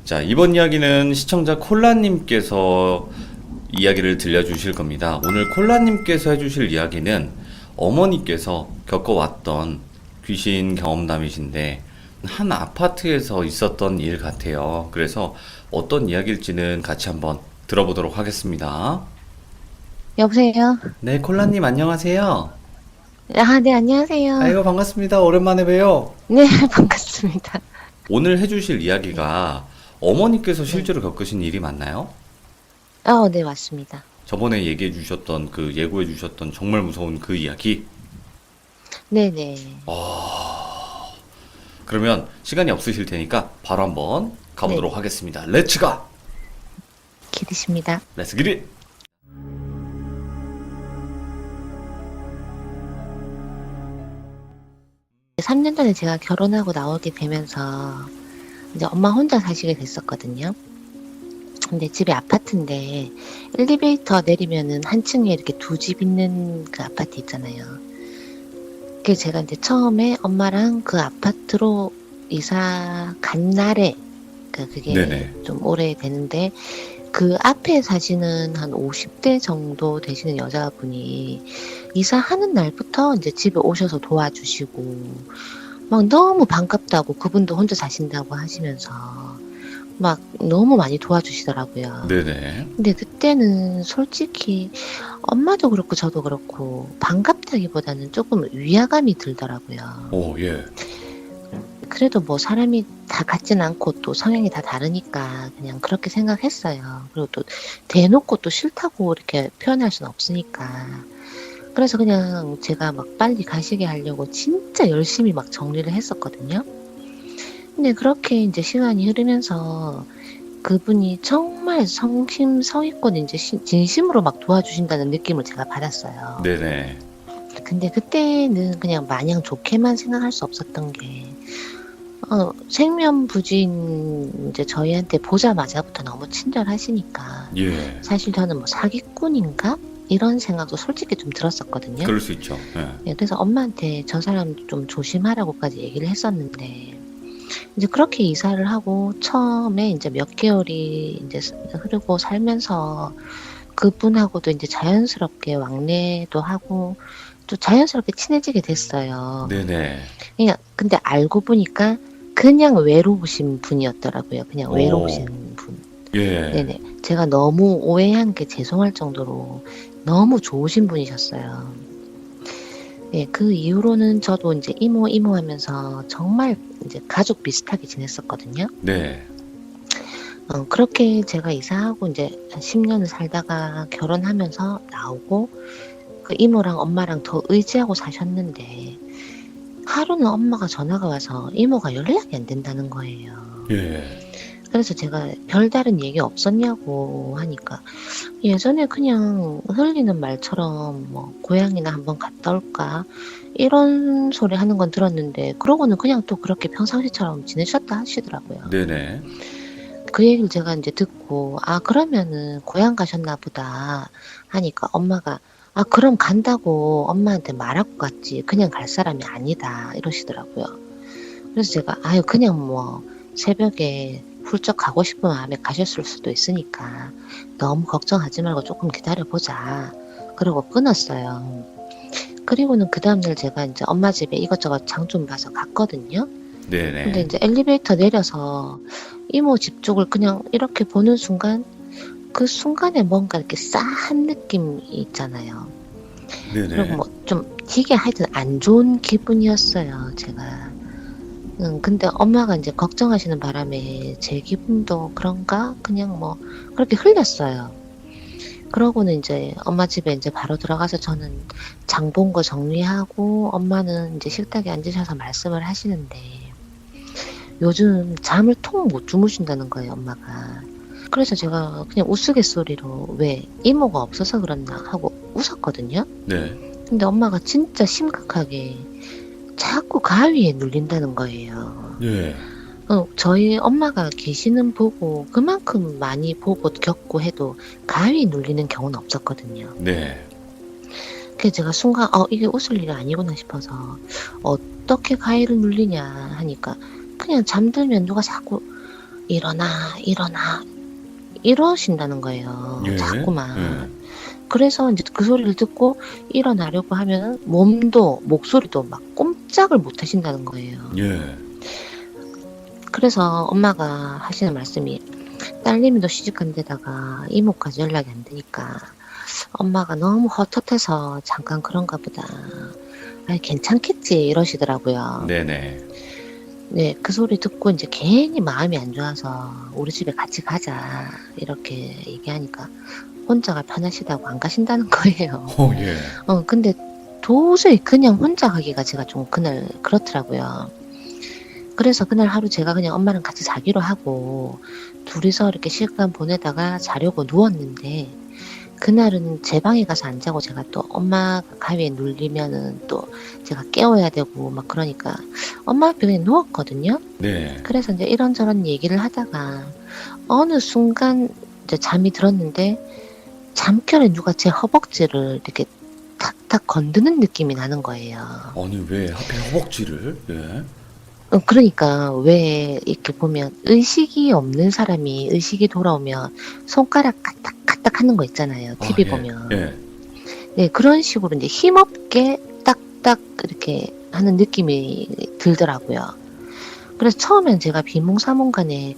자, 이번 이야기는 시청자 콜라님께서 이야기를 들려주실 겁니다. 오늘 콜라님께서 해주실 이야기는 어머니께서 겪어왔던 귀신 경험담이신데 한 아파트에서 있었던 일 같아요. 그래서 어떤 이야기일지는 같이 한번 들어보도록 하겠습니다. 여보세요? 네, 콜라님 안녕하세요. 아, 네, 안녕하세요. 아이고 반갑습니다. 오랜만에 봬요. 네, 반갑습니다. 오늘 해주실 이야기가 어머니께서 네. 실제로 겪으신 일이 맞나요? 네, 맞습니다. 저번에 얘기해 주셨던 예고해 주셨던 정말 무서운 그 이야기? 네네. 그러면 시간이 없으실 테니까 바로 한번 네네. 가보도록 하겠습니다. 렛츠 가! 기대십니다. 렛츠 기릿! 3년 전에 제가 결혼하고 나오게 되면서 이제 엄마 혼자 사시게 됐었거든요. 근데 집이 아파트인데 엘리베이터 내리면은 한 층에 이렇게 두 집 있는 그 아파트 있잖아요. 그게 제가 이제 처음에 엄마랑 그 아파트로 이사 간 날에 그게 네네. 좀 오래되는데 그 앞에 사시는 한 50대 정도 되시는 여자분이 이사하는 날부터 이제 집에 오셔서 도와주시고 막 너무 반갑다고 그분도 혼자 사신다고 하시면서 막 너무 많이 도와주시더라고요. 네네. 근데 그때는 솔직히 엄마도 그렇고 저도 그렇고 반갑다기보다는 조금 위화감이 들더라고요. 오, 예. 그래도 뭐 사람이 다 같진 않고 또 성향이 다 다르니까 그냥 그렇게 생각했어요. 그리고 또 대놓고 또 싫다고 이렇게 표현할 수는 없으니까. 그래서 그냥 제가 막 빨리 가시게 하려고 진짜 열심히 막 정리를 했었거든요. 근데 그렇게 이제 시간이 흐르면서 그분이 정말 성심성의껏 이제 진심으로 막 도와주신다는 느낌을 제가 받았어요. 네네. 근데 그때는 그냥 마냥 좋게만 생각할 수 없었던 게 생면부진 이제 저희한테 보자마자부터 너무 친절하시니까 예. 사실 저는 뭐 사기꾼인가? 이런 생각도 솔직히 좀 들었었거든요. 그럴 수 있죠. 예. 예, 그래서 엄마한테 저 사람 좀 조심하라고까지 얘기를 했었는데 이제 그렇게 이사를 하고 처음에 이제 몇 개월이 이제 흐르고 살면서 그분하고도 이제 자연스럽게 왕래도 하고 또 자연스럽게 친해지게 됐어요. 네네. 그냥 근데 알고 보니까 그냥 외로우신 분이었더라고요. 그냥 외로우신 오, 분. 예. 네네. 제가 너무 오해한 게 죄송할 정도로 너무 좋으신 분이셨어요. 네, 그 이후로는 저도 이제 이모 하면서 정말 이제 가족 비슷하게 지냈었거든요. 네. 그렇게 제가 이사하고 이제 한 10년을 살다가 결혼하면서 나오고 그 이모랑 엄마랑 더 의지하고 사셨는데 하루는 엄마가 전화가 와서 이모가 연락이 안 된다는 거예요. 예. 그래서 제가 별다른 얘기 없었냐고 하니까 예전에 그냥 흘리는 말처럼 뭐 고향이나 한번 갔다 올까 이런 소리 하는 건 들었는데 그러고는 그냥 또 그렇게 평상시처럼 지내셨다 하시더라고요. 네네. 그 얘기를 제가 이제 듣고 그러면은 고향 가셨나 보다 하니까 엄마가 그럼 간다고 엄마한테 말하고 갔지 그냥 갈 사람이 아니다 이러시더라고요. 그래서 제가 그냥 뭐 새벽에 훌쩍 가고 싶은 마음에 가셨을 수도 있으니까 너무 걱정하지 말고 조금 기다려보자. 그러고 끊었어요. 그리고는 그 다음날 제가 이제 엄마 집에 이것저것 장 좀 봐서 갔거든요. 근데 네네. 이제 엘리베이터 내려서 이모 집 쪽을 그냥 이렇게 보는 순간 그 순간에 뭔가 이렇게 싸한 느낌이 있잖아요. 그리고 네네. 뭐 좀 되게 하여튼 안 좋은 기분이었어요, 제가. 근데 엄마가 이제 걱정하시는 바람에 제 기분도 그런가? 그냥 뭐 그렇게 흘렸어요. 그러고는 이제 엄마 집에 이제 바로 들어가서 저는 장 본 거 정리하고 엄마는 이제 식탁에 앉으셔서 말씀을 하시는데 요즘 잠을 통 못 주무신다는 거예요, 엄마가. 그래서 제가 그냥 우스갯소리로 왜 이모가 없어서 그랬나 하고 웃었거든요. 네. 근데 엄마가 진짜 심각하게 자꾸 가위에 눌린다는 거예요. 예. 저희 엄마가 귀신은 보고 그만큼 많이 보고 겪고 해도 가위 눌리는 경우는 없었거든요. 네. 그래서 제가 순간 이게 웃을 일이 아니구나 싶어서 어떻게 가위를 눌리냐 하니까 그냥 잠들면 누가 자꾸 일어나, 일어나. 이러신다는 거예요. 예. 자꾸만. 예. 그래서 이제 그 소리를 듣고 일어나려고 하면은 몸도, 목소리도 막 꼼짝을 못 하신다는 거예요. 예. 그래서 엄마가 하시는 말씀이 딸내미도 시집간 데다가 이모까지 연락이 안 되니까 엄마가 너무 헛헛해서 잠깐 그런가 보다. 아이, 괜찮겠지 이러시더라고요. 네네. 네, 그 소리 듣고 이제 괜히 마음이 안 좋아서 우리 집에 같이 가자 이렇게 얘기하니까 혼자가 편하시다고 안 가신다는 거예요. 예. 근데 도저히 그냥 혼자 가기가 제가 좀 그날 그렇더라고요. 그래서 그날 하루 제가 그냥 엄마랑 같이 자기로 하고 둘이서 이렇게 시간 보내다가 자려고 누웠는데 그날은 제 방에 가서 안 자고 제가 또 엄마가 가위에 눌리면은 또 제가 깨워야 되고 막 그러니까 엄마 앞에 그냥 누웠거든요. 네. 그래서 이제 이런저런 얘기를 하다가 어느 순간 이제 잠이 들었는데 잠결에 누가 제 허벅지를 이렇게 탁탁 건드는 느낌이 나는 거예요. 아니 왜 하필 허벅지를? 예. 그러니까 왜 이렇게 보면 의식이 없는 사람이 의식이 돌아오면 손가락 까딱까딱 하는 거 있잖아요. TV 예. 보면. 예. 네, 그런 식으로 이제 힘없게 딱딱 이렇게 하는 느낌이 들더라고요. 그래서 처음엔 제가 비몽사몽간에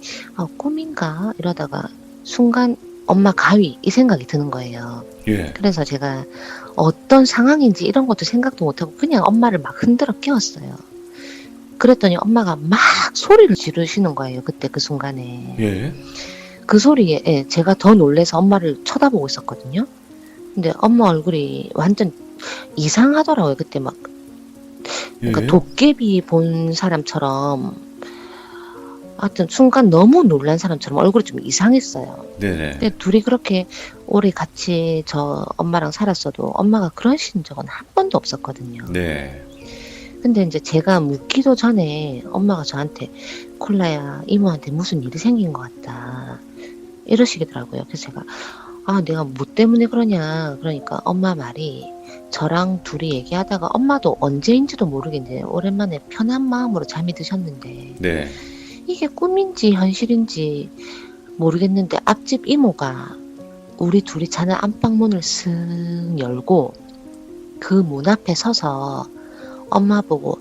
꿈인가 이러다가 순간 엄마 가위 이 생각이 드는 거예요. 예. 그래서 제가 어떤 상황인지 이런 것도 생각도 못하고 그냥 엄마를 막 흔들어 깨웠어요. 그랬더니 엄마가 막 소리를 지르시는 거예요. 그때 그 순간에. 예. 그 소리에 제가 더 놀래서 엄마를 쳐다보고 있었거든요. 근데 엄마 얼굴이 완전 이상하더라고요. 그때 막 그러니까 예. 도깨비 본 사람처럼 하여튼 순간 너무 놀란 사람처럼 얼굴이 좀 이상했어요. 네네. 근데 둘이 그렇게 오래 같이 저 엄마랑 살았어도 엄마가 그러신 적은 한 번도 없었거든요. 네. 근데 이제 제가 묻기도 전에 엄마가 저한테 콜라야 이모한테 무슨 일이 생긴 것 같다 이러시더라고요. 그래서 제가 내가 뭐 때문에 그러냐 그러니까 엄마 말이 저랑 둘이 얘기하다가 엄마도 언제인지도 모르겠는데 오랜만에 편한 마음으로 잠이 드셨는데 네. 이게 꿈인지 현실인지 모르겠는데 앞집 이모가 우리 둘이 자는 안방문을 슥 열고 그 문 앞에 서서 엄마 보고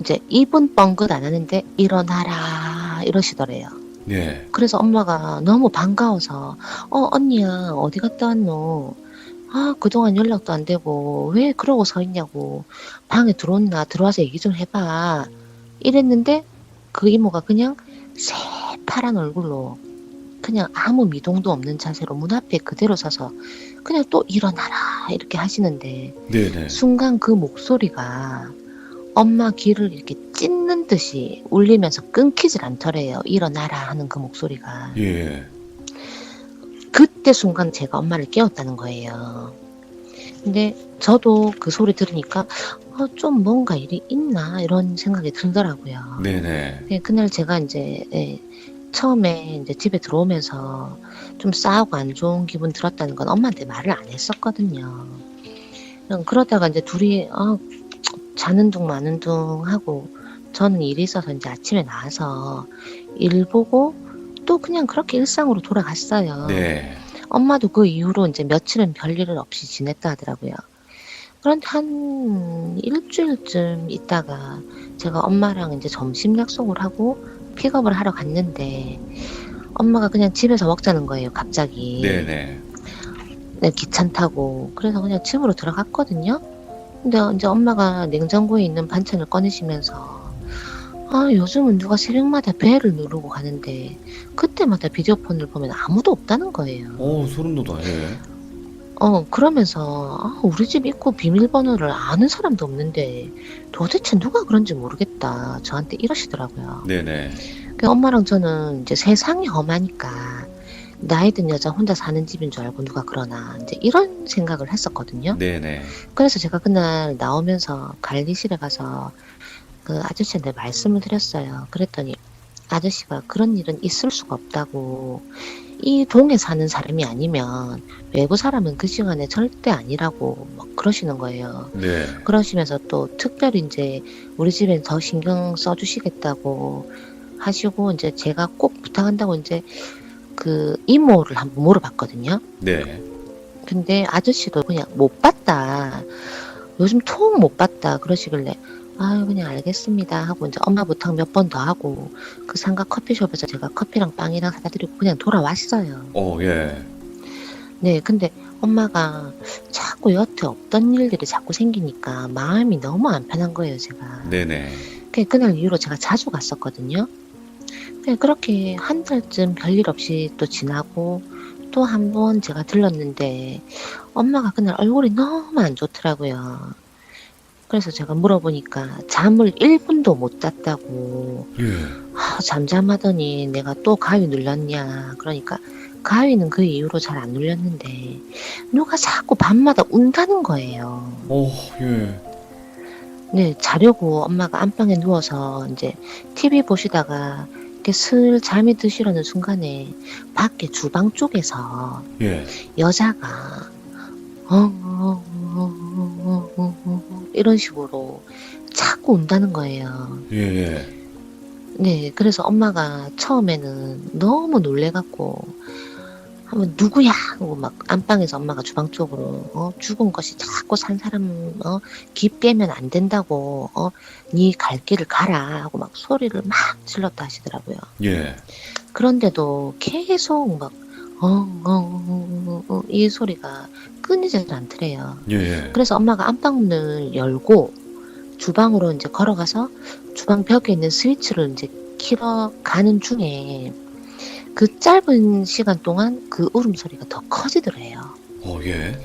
이제 입은 뻥긋 안 하는데 일어나라 이러시더래요. 네. 그래서 엄마가 너무 반가워서 언니야 어디 갔다 왔노? 그동안 연락도 안 되고 왜 그러고 서 있냐고 방에 들어왔나 들어와서 얘기 좀 해봐 이랬는데 그 이모가 그냥 새파란 얼굴로 그냥 아무 미동도 없는 자세로 문 앞에 그대로 서서 그냥 또 일어나라 이렇게 하시는데 네네. 순간 그 목소리가 엄마 귀를 이렇게 찢는 듯이 울리면서 끊기질 않더래요. 일어나라 하는 그 목소리가. 예. 그때 순간 제가 엄마를 깨웠다는 거예요. 근데 저도 그 소리 들으니까 좀 뭔가 일이 있나 이런 생각이 들더라고요. 네네. 네, 그날 제가 이제 처음에 이제 집에 들어오면서 좀 싸우고 안 좋은 기분 들었다는 건 엄마한테 말을 안 했었거든요. 그러다가 이제 둘이 자는 둥 마는 둥 하고 저는 일이 있어서 이제 아침에 나와서 일 보고 또 그냥 그렇게 일상으로 돌아갔어요. 네. 엄마도 그 이후로 이제 며칠은 별일 없이 지냈다 하더라고요. 그런데 한 일주일쯤 있다가 제가 엄마랑 이제 점심 약속을 하고 픽업을 하러 갔는데 엄마가 그냥 집에서 먹자는 거예요. 갑자기. 네네. 네, 귀찮다고. 그래서 그냥 집으로 들어갔거든요. 근데 이제 엄마가 냉장고에 있는 반찬을 꺼내시면서 요즘은 누가 새벽마다 벨을 누르고 가는데 그때마다 비디오폰을 보면 아무도 없다는 거예요. 소름 돋아. 예. 그러면서 우리 집 입구 비밀번호를 아는 사람도 없는데 도대체 누가 그런지 모르겠다. 저한테 이러시더라고요. 네네. 그 엄마랑 저는 이제 세상이 험하니까 나이 든 여자 혼자 사는 집인 줄 알고 누가 그러나 이제 이런 생각을 했었거든요. 네네. 그래서 제가 그날 나오면서 관리실에 가서 그 아저씨한테 말씀을 드렸어요. 그랬더니 아저씨가 그런 일은 있을 수가 없다고 이 동에 사는 사람이 아니면 외부 사람은 그 시간에 절대 아니라고 막 그러시는 거예요. 네. 그러시면서 또 특별히 이제 우리 집엔 더 신경 써주시겠다고 하시고 이제 제가 꼭 부탁한다고 이제 그 이모를 한번 물어봤거든요. 네. 근데 아저씨도 그냥 못 봤다. 요즘 통 못 봤다. 그러시길래 아유 그냥 알겠습니다 하고 이제 엄마 부탁 몇 번 더 하고 그 상가 커피숍에서 제가 커피랑 빵이랑 사다 드리고 그냥 돌아왔어요. 예. 네, 근데 엄마가 자꾸 여태 없던 일들이 자꾸 생기니까 마음이 너무 안 편한 거예요, 제가. 네네. 그날 이후로 제가 자주 갔었거든요. 그렇게 한 달쯤 별일 없이 또 지나고 또 한 번 제가 들렀는데 엄마가 그날 얼굴이 너무 안 좋더라고요. 그래서 제가 물어보니까 잠을 1분도 못 잤다고. 예. 잠잠하더니 내가 또 가위 눌렀냐. 그러니까 가위는 그 이후로 잘 안 눌렸는데 누가 자꾸 밤마다 운다는 거예요. 예. 네, 자려고 엄마가 안방에 누워서 이제 TV 보시다가 이렇게 슬 잠이 드시려는 순간에 밖에 주방 쪽에서 예. 여자가 이런 식으로 자꾸 운다는 거예요. 예. 네, 그래서 엄마가 처음에는 너무 놀래갖고 한번 누구야 하고 막 안방에서 엄마가 주방 쪽으로 죽은 것이 자꾸 산 사람 기 빼면 안 된다고 네 갈 길을 가라 하고 막 소리를 막 질렀다 하시더라고요. 예. 그런데도 계속 막 이 소리가 끊이질 않더래요. 예. 그래서 엄마가 안방문을 열고 주방으로 이제 걸어가서 주방 벽에 있는 스위치를 이제 키러 가는 중에 그 짧은 시간 동안 그 울음소리가 더 커지더래요. 예.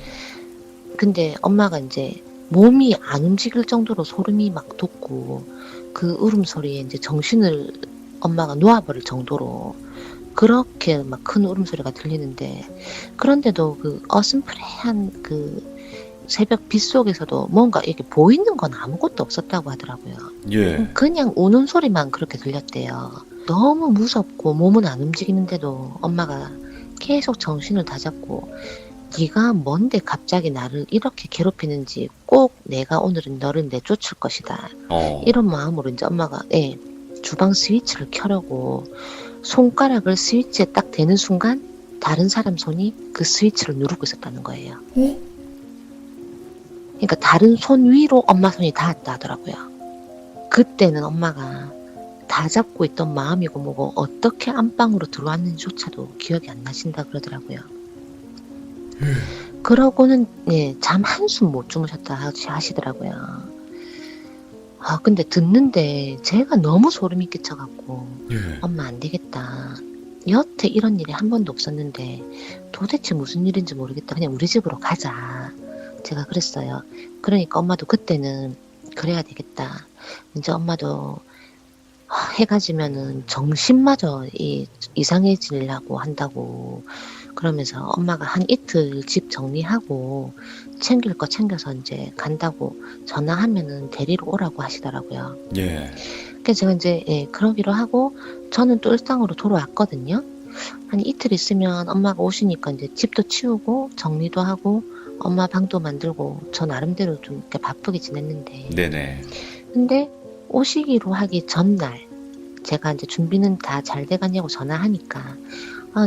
근데 엄마가 이제 몸이 안 움직일 정도로 소름이 막 돋고 그 울음소리에 이제 정신을 엄마가 놓아버릴 정도로 그렇게 막 큰 울음소리가 들리는데 그런데도 그 어슴푸레한 그 새벽 빛 속에서도 뭔가 이렇게 보이는 건 아무것도 없었다고 하더라고요. 예. 그냥 우는 소리만 그렇게 들렸대요. 너무 무섭고 몸은 안 움직이는데도 엄마가 계속 정신을 다잡고 네가 뭔데 갑자기 나를 이렇게 괴롭히는지 꼭 내가 오늘은 너를 내쫓을 것이다. 이런 마음으로 이제 엄마가 주방 스위치를 켜려고 손가락을 스위치에 딱 대는 순간 다른 사람 손이 그 스위치를 누르고 있었다는 거예요. 그러니까 다른 손 위로 엄마 손이 닿았다 하더라고요. 그때는 엄마가 다 잡고 있던 마음이고 뭐고 어떻게 안방으로 들어왔는지조차도 기억이 안 나신다 그러더라고요. 그러고는 잠 한숨 못 주무셨다 하시더라고요. 근데 듣는데 제가 너무 소름이 끼쳐갖고 엄마 안 되겠다. 여태 이런 일이 한 번도 없었는데 도대체 무슨 일인지 모르겠다. 그냥 우리 집으로 가자. 제가 그랬어요. 그러니까 엄마도 그때는 그래야 되겠다. 이제 엄마도 해가 지면은 정신마저 이상해지려고 한다고 그러면서 엄마가 한 이틀 집 정리하고 챙길 거 챙겨서 이제 간다고 전화하면은 데리러 오라고 하시더라고요. 예. 그래서 제가 이제 그러기로 하고 저는 또 일상으로 돌아왔거든요. 한 이틀 있으면 엄마가 오시니까 이제 집도 치우고 정리도 하고 엄마 방도 만들고 저 나름대로 좀 이렇게 바쁘게 지냈는데 네네. 근데 오시기로 하기 전날 제가 이제 준비는 다 잘 돼가냐고 전화하니까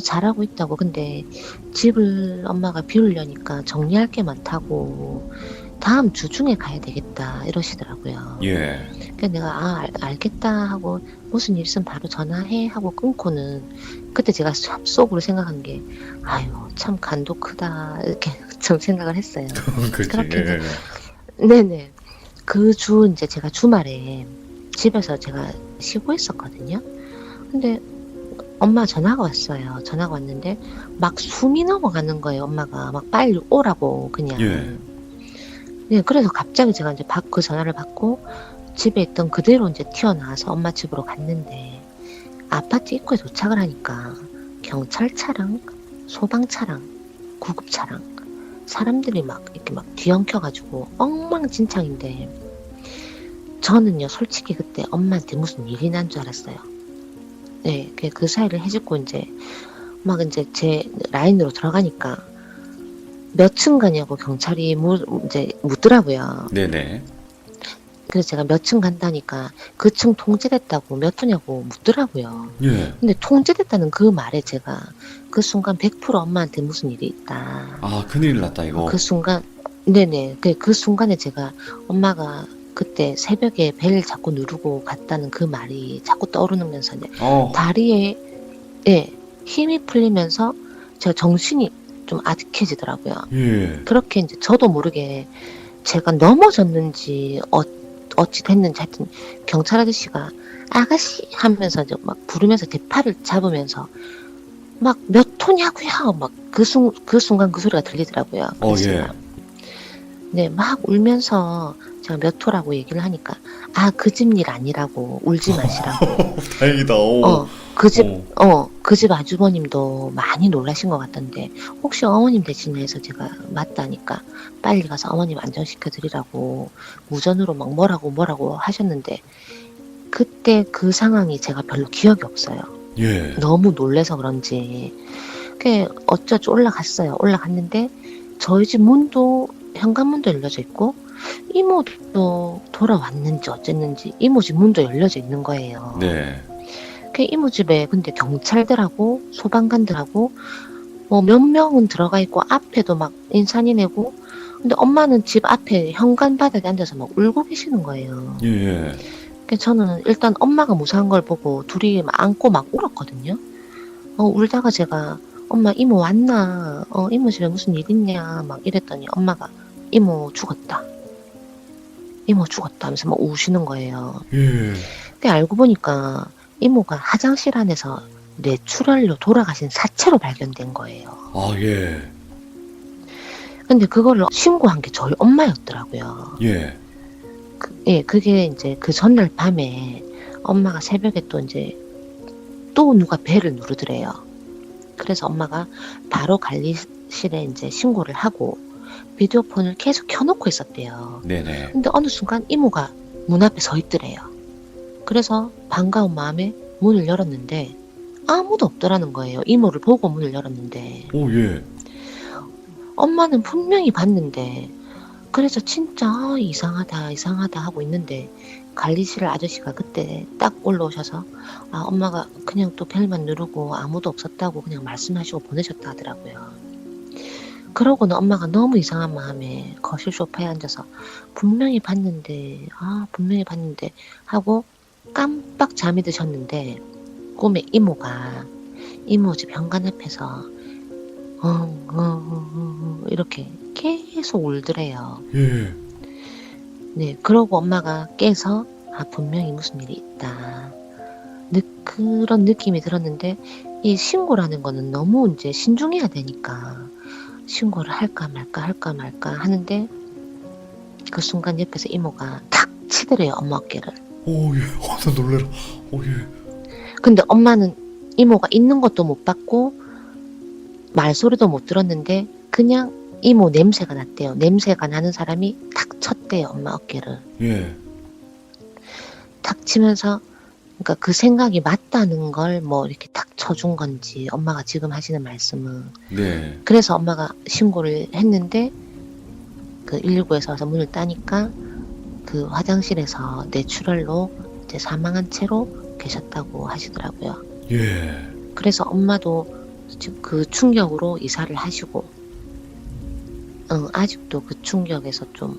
잘하고 있다고. 근데 집을 엄마가 비우려니까 정리할 게 많다고 다음 주 중에 가야 되겠다 이러시더라고요. 예. 그래서 내가 알겠다 하고 무슨 일 있으면 바로 전화해 하고 끊고는 그때 제가 속으로 생각한 게 아유 참 간도 크다 이렇게 좀 생각을 했어요. 그렇지. 그렇게 네네. 그 주 이제 제가 주말에 집에서 제가 쉬고 있었거든요. 근데 엄마 전화가 왔어요. 전화가 왔는데 막 숨이 넘어가는 거예요. 엄마가 막 빨리 오라고 그냥. 예. 네, 그래서 갑자기 제가 이제 그 전화를 받고 집에 있던 그대로 이제 튀어나와서 엄마 집으로 갔는데 아파트 입구에 도착을 하니까 경찰차랑 소방차랑 구급차랑 사람들이 막 이렇게 막 뒤엉켜가지고 엉망진창인데 저는요 솔직히 그때 엄마한테 무슨 일이 난 줄 알았어요. 네, 그 사이를 해집고 이제 막 이제 제 라인으로 들어가니까 몇 층 가냐고 경찰이 이제 묻더라고요. 네네. 그래서 제가 몇 층 간다니까 그 층 통제됐다고 몇 호냐고 묻더라고요. 예. 근데 통제됐다는 그 말에 제가 그 순간 100% 엄마한테 무슨 일이 있다. 아, 큰일 났다, 이거. 그 순간, 네네. 그 순간에 제가 엄마가 그때 새벽에 벨 자꾸 누르고 갔다는 그 말이 자꾸 떠오르면서 이제 어, 다리에, 예, 힘이 풀리면서 제가 정신이 좀 아득해지더라고요. 예. 그렇게 이제 저도 모르게 제가 넘어졌는지 어찌 됐는지 하여튼 경찰 아저씨가 아가씨 하면서 이제 막 부르면서 제 팔을 잡으면서 막 몇 호냐고요. 막 그 순간 그 소리가 들리더라고요. 그래서 예. 제가 네, 막 울면서 제가 몇 호라고 얘기를 하니까 그 집 일 아니라고 울지 마시라고. 다행이다, 오. 그 집 아주버님도 많이 놀라신 것 같던데 혹시 어머님 대신해서 제가 맞다니까 빨리 가서 어머님 안정시켜 드리라고 무전으로 막 뭐라고 하셨는데 그때 그 상황이 제가 별로 기억이 없어요. 예. 너무 놀래서 그런지 그게 어쩌지 올라갔어요. 올라갔는데 저희 집 문도 현관문도 열려져 있고 이모도 돌아왔는지 어쨌는지 이모 집 문도 열려져 있는 거예요. 네. 그 이모 집에 근데 경찰들하고 소방관들하고 뭐 몇 명은 들어가 있고 앞에도 막 인산이 내고 근데 엄마는 집 앞에 현관 바닥에 앉아서 막 울고 계시는 거예요. 예. 그래서 저는 일단 엄마가 무사한 걸 보고 둘이 막 안고 막 울었거든요. 울다가 제가 엄마 이모 왔나? 이모 집에 무슨 일 있냐? 막 이랬더니 엄마가 이모 죽었다 하면서 막 우시는 거예요. 예. 근데 알고 보니까 이모가 화장실 안에서 뇌출혈로 돌아가신 사체로 발견된 거예요. 아, 예. 근데 그걸 신고한 게 저희 엄마였더라고요. 예. 그게 이제 그 전날 밤에 엄마가 새벽에 또 이제 또 누가 벨을 누르더래요. 그래서 엄마가 바로 관리실에 이제 신고를 하고 비디오폰을 계속 켜놓고 있었대요. 네네. 근데 어느 순간 이모가 문 앞에 서 있더래요. 그래서 반가운 마음에 문을 열었는데 아무도 없더라는 거예요. 이모를 보고 문을 열었는데 오, 예. 엄마는 분명히 봤는데 그래서 진짜 이상하다 하고 있는데 관리실 아저씨가 그때 딱 올라오셔서 엄마가 그냥 또 벨만 누르고 아무도 없었다고 그냥 말씀하시고 보내셨다 하더라고요. 그러고는 엄마가 너무 이상한 마음에 거실 소파에 앉아서 분명히 봤는데 하고 깜빡 잠이 드셨는데 꿈에 이모가 이모 집 현관 앞에서 이렇게 계속 울더래요. 예. 네, 그러고 엄마가 깨서 분명히 무슨 일이 있다. 그런 느낌이 들었는데 이 신고라는 거는 너무 이제 신중해야 되니까 신고를 할까 말까 하는데 그 순간 옆에서 이모가 탁 치더래요, 엄마 어깨를. 오, 예. 나 놀래라. 오, 예. 근데 엄마는 이모가 있는 것도 못 봤고 말소리도 못 들었는데 그냥 이모 냄새가 났대요. 냄새가 나는 사람이 탁 쳤대요, 엄마 어깨를. 예. 탁 치면서 그러니까 그 생각이 맞다는 걸 뭐 이렇게 탁 쳐준 건지 엄마가 지금 하시는 말씀은 네. 그래서 엄마가 신고를 했는데 그 119에서 와서 문을 따니까 그 화장실에서 뇌출혈로 이제 사망한 채로 계셨다고 하시더라고요. 예. 그래서 엄마도 지금 그 충격으로 이사를 하시고 아직도 그 충격에서 좀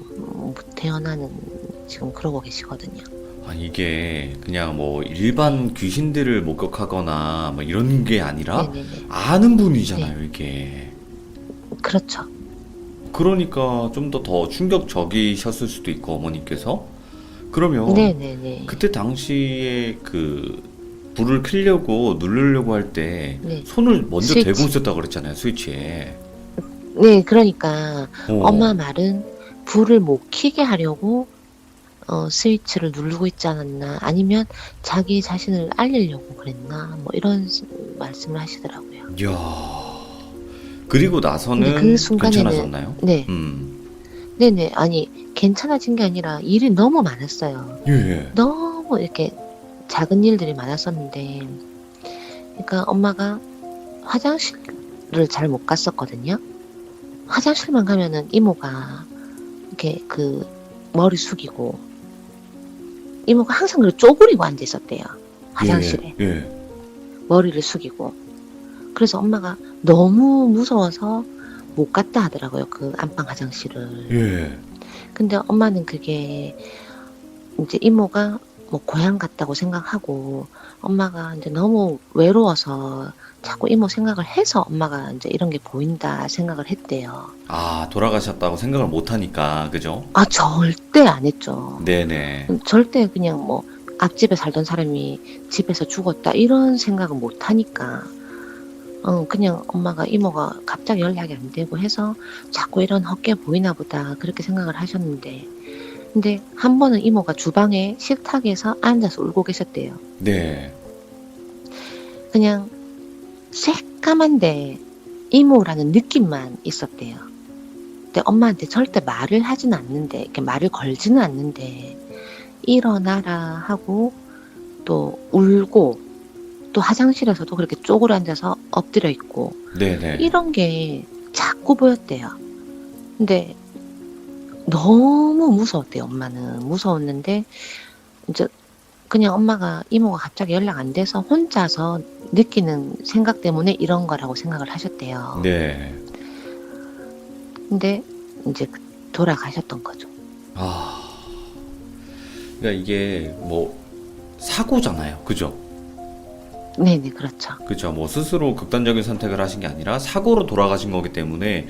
태어나는 지금 그러고 계시거든요. 이게 그냥 뭐 일반 귀신들을 목격하거나 뭐 이런 게 아니라 네네네. 아는 분이잖아요, 이게. 그렇죠. 그러니까 좀 더 충격적이셨을 수도 있고, 어머니께서. 그러면 네네네. 그때 당시에 그 불을 켜려고 누르려고 할 때 네. 손을 먼저 스위치. 대고 있었다고 그랬잖아요, 스위치에. 네, 그러니까 어. 엄마 말은 불을 못 켜게 하려고 스위치를 누르고 있지 않았나 아니면 자기 자신을 알리려고 그랬나 뭐 이런 말씀을 하시더라고요. 이야. 그리고 나서는 근데 그 순간에는- 괜찮아졌나요? 네, 음. 네네. 아니 괜찮아진 게 아니라 일이 너무 많았어요. 예, 예. 너무 이렇게 작은 일들이 많았었는데 그러니까 엄마가 화장실을 잘 못 갔었거든요. 화장실만 가면은 이모가 이렇게 그 머리 숙이고 이모가 항상 그 쪼그리고 앉아 있었대요. 화장실에. 예, 예. 머리를 숙이고. 그래서 엄마가 너무 무서워서 못 갔다 하더라고요. 그 안방 화장실을. 예. 근데 엄마는 그게 이제 이모가 뭐 고향 갔다고 생각하고 엄마가 이제 너무 외로워서 자꾸 이모 생각을 해서 엄마가 이제 이런 게 보인다 생각을 했대요. 아, 돌아가셨다고 생각을 못 하니까, 그죠? 아, 절대 안 했죠. 네네. 절대 그냥 뭐 앞집에 살던 사람이 집에서 죽었다 이런 생각은 못 하니까 그냥 엄마가 이모가 갑자기 연락이 안 되고 해서 자꾸 이런 헛개 보이나 보다 그렇게 생각을 하셨는데 근데 한 번은 이모가 주방에 식탁에서 앉아서 울고 계셨대요. 네. 그냥 새까만데 이모라는 느낌만 있었대요. 근데 엄마한테 절대 말을 하진 않는데 이렇게 말을 걸지는 않는데 일어나라 하고 또 울고 또 화장실에서도 그렇게 쪼그려 앉아서 엎드려 있고 네네. 이런 게 자꾸 보였대요. 근데 너무 무서웠대요. 엄마는 무서웠는데 이제 그냥 엄마가 이모가 갑자기 연락 안 돼서 혼자서 느끼는 생각 때문에 이런 거라고 생각을 하셨대요. 네. 근데 이제 돌아가셨던 거죠. 아, 그러니까 이게 뭐 사고잖아요. 그죠? 네네, 그렇죠. 그죠. 뭐 스스로 극단적인 선택을 하신 게 아니라 사고로 돌아가신 거기 때문에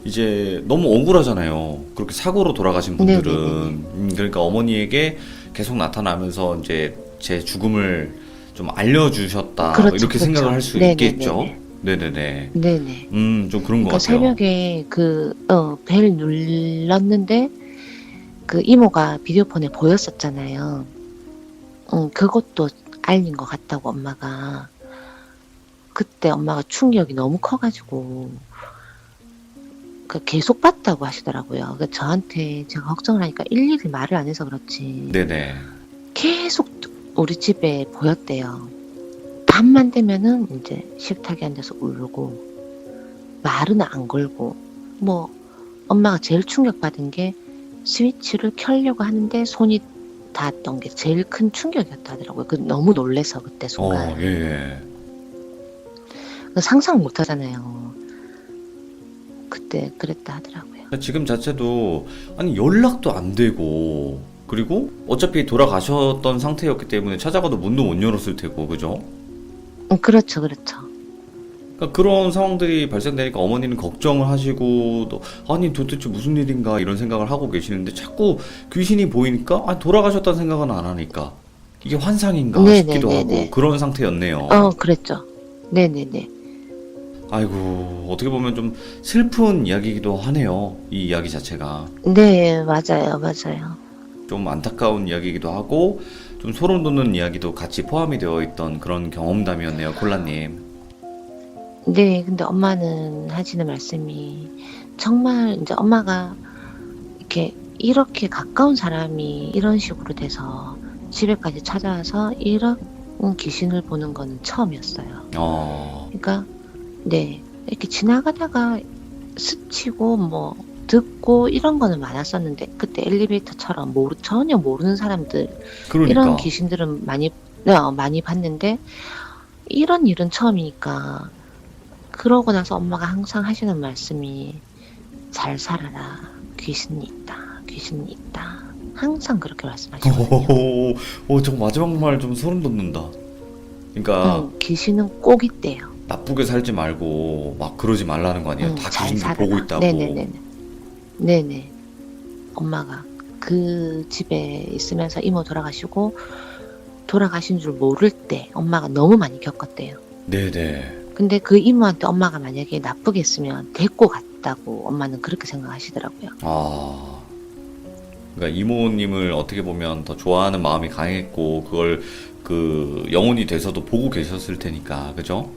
이제 너무 억울하잖아요. 그렇게 사고로 돌아가신 분들은. 네네네네. 그러니까 어머니에게 계속 나타나면서 이제 제 죽음을 좀 알려주셨다. 그렇죠, 이렇게 그렇죠. 생각을 할 수 네네네네. 있겠죠. 네네네. 네네. 좀 그런 것 그러니까 같아요. 새벽에 벨 눌렀는데 그 이모가 비디오폰에 보였었잖아요. 그것도 알린 것 같다고 엄마가. 그때 엄마가 충격이 너무 커가지고 그 계속 봤다고 하시더라고요. 그 저한테 제가 걱정을 하니까 일일이 말을 안 해서 그렇지 네네. 계속 우리 집에 보였대요. 밤만 되면은 이제 식탁에 앉아서 울고 말은 안 걸고 뭐 엄마가 제일 충격받은 게 스위치를 켜려고 하는데 손이 닿았던 게 제일 큰 충격이었다 하더라고요. 그 너무 놀래서 그때 순간. 예. 상상 못 하잖아요. 그때 그랬다 하더라고요. 지금 자체도 아니 연락도 안 되고 그리고 어차피 돌아가셨던 상태였기 때문에 찾아가도 문도 못 열었을 테고 그죠? 그렇죠, 그렇죠. 그러니까 그런 상황들이 발생되니까 어머니는 걱정을 하시고 또 아니 도대체 무슨 일인가 이런 생각을 하고 계시는데 자꾸 귀신이 보이니까 아 돌아가셨다는 생각은 안 하니까 이게 환상인가 싶기도 네네네네. 하고 그런 상태였네요. 그랬죠. 네네네. 아이고 어떻게 보면 좀 슬픈 이야기이기도 하네요. 이 이야기 자체가. 네, 맞아요, 맞아요. 좀 안타까운 이야기이기도 하고 좀 소름 돋는 이야기도 같이 포함이 되어 있던 그런 경험담이었네요, 콜라님. 네, 근데 엄마는 하시는 말씀이 정말 이제 엄마가 이렇게 가까운 사람이 이런 식으로 돼서 집에까지 찾아와서 이런 귀신을 보는 거는 처음이었어요. 그러니까 네, 이렇게 지나가다가 스치고 뭐 듣고 이런 거는 많았었는데 그때 엘리베이터처럼 전혀 모르는 사람들 그러니까. 이런 귀신들은 많이 봤는데 이런 일은 처음이니까 그러고 나서 엄마가 항상 하시는 말씀이 잘 살아라. 귀신이 있다. 귀신이 있다. 항상 그렇게 말씀하시거든요. 저 마지막 말 좀 소름 돋는다. 그러니까 귀신은 꼭 있대요. 나쁘게 살지 말고 막 그러지 말라는 거 아니에요? 다 잘 귀신들 살아라. 보고 있다고. 네네. 엄마가 그 집에 있으면서 이모 돌아가신 줄 모를 때 엄마가 너무 많이 겪었대요. 네네. 근데 그 이모한테 엄마가 만약에 나쁘게 했으면 데리고 갔다고 엄마는 그렇게 생각하시더라고요. 그러니까 이모님을 어떻게 보면 더 좋아하는 마음이 강했고 그걸 그 영혼이 돼서도 보고 계셨을 테니까 그죠?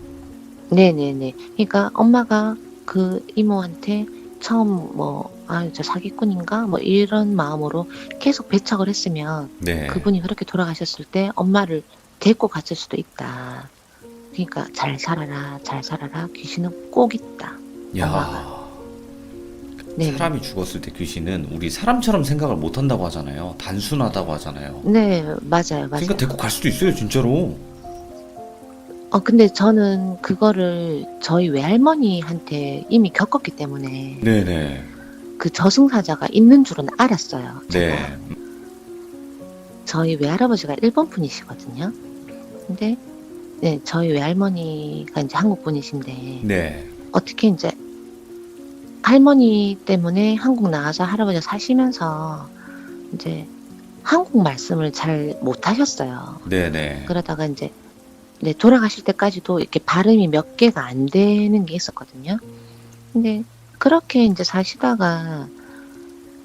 네네네. 그러니까 엄마가 그 이모한테 처음 저 사기꾼인가? 뭐 이런 마음으로 계속 배척을 했으면 네. 그분이 그렇게 돌아가셨을 때 엄마를 데리고 갔을 수도 있다. 그러니까 잘 살아라, 잘 살아라. 귀신은 꼭 있다. 야. 엄마가. 네. 사람이 죽었을 때 귀신은 우리 사람처럼 생각을 못 한다고 하잖아요. 단순하다고 하잖아요. 네, 맞아요, 맞아요. 그러니까 데리고 갈 수도 있어요, 진짜로. 근데 저는 그거를 저희 외할머니한테 이미 겪었기 때문에 네네. 그 저승사자가 있는 줄은 알았어요. 제가. 네. 저희 외할아버지가 일본 분이시거든요. 근데 네, 저희 외할머니가 이제 한국 분이신데 네. 어떻게 이제 할머니 때문에 한국 나와서 할아버지가 사시면서 이제 한국 말씀을 잘 못하셨어요. 네네. 그러다가 이제 네, 돌아가실 때까지도 이렇게 발음이 몇 개가 안 되는 게 있었거든요. 근데 그렇게 이제 사시다가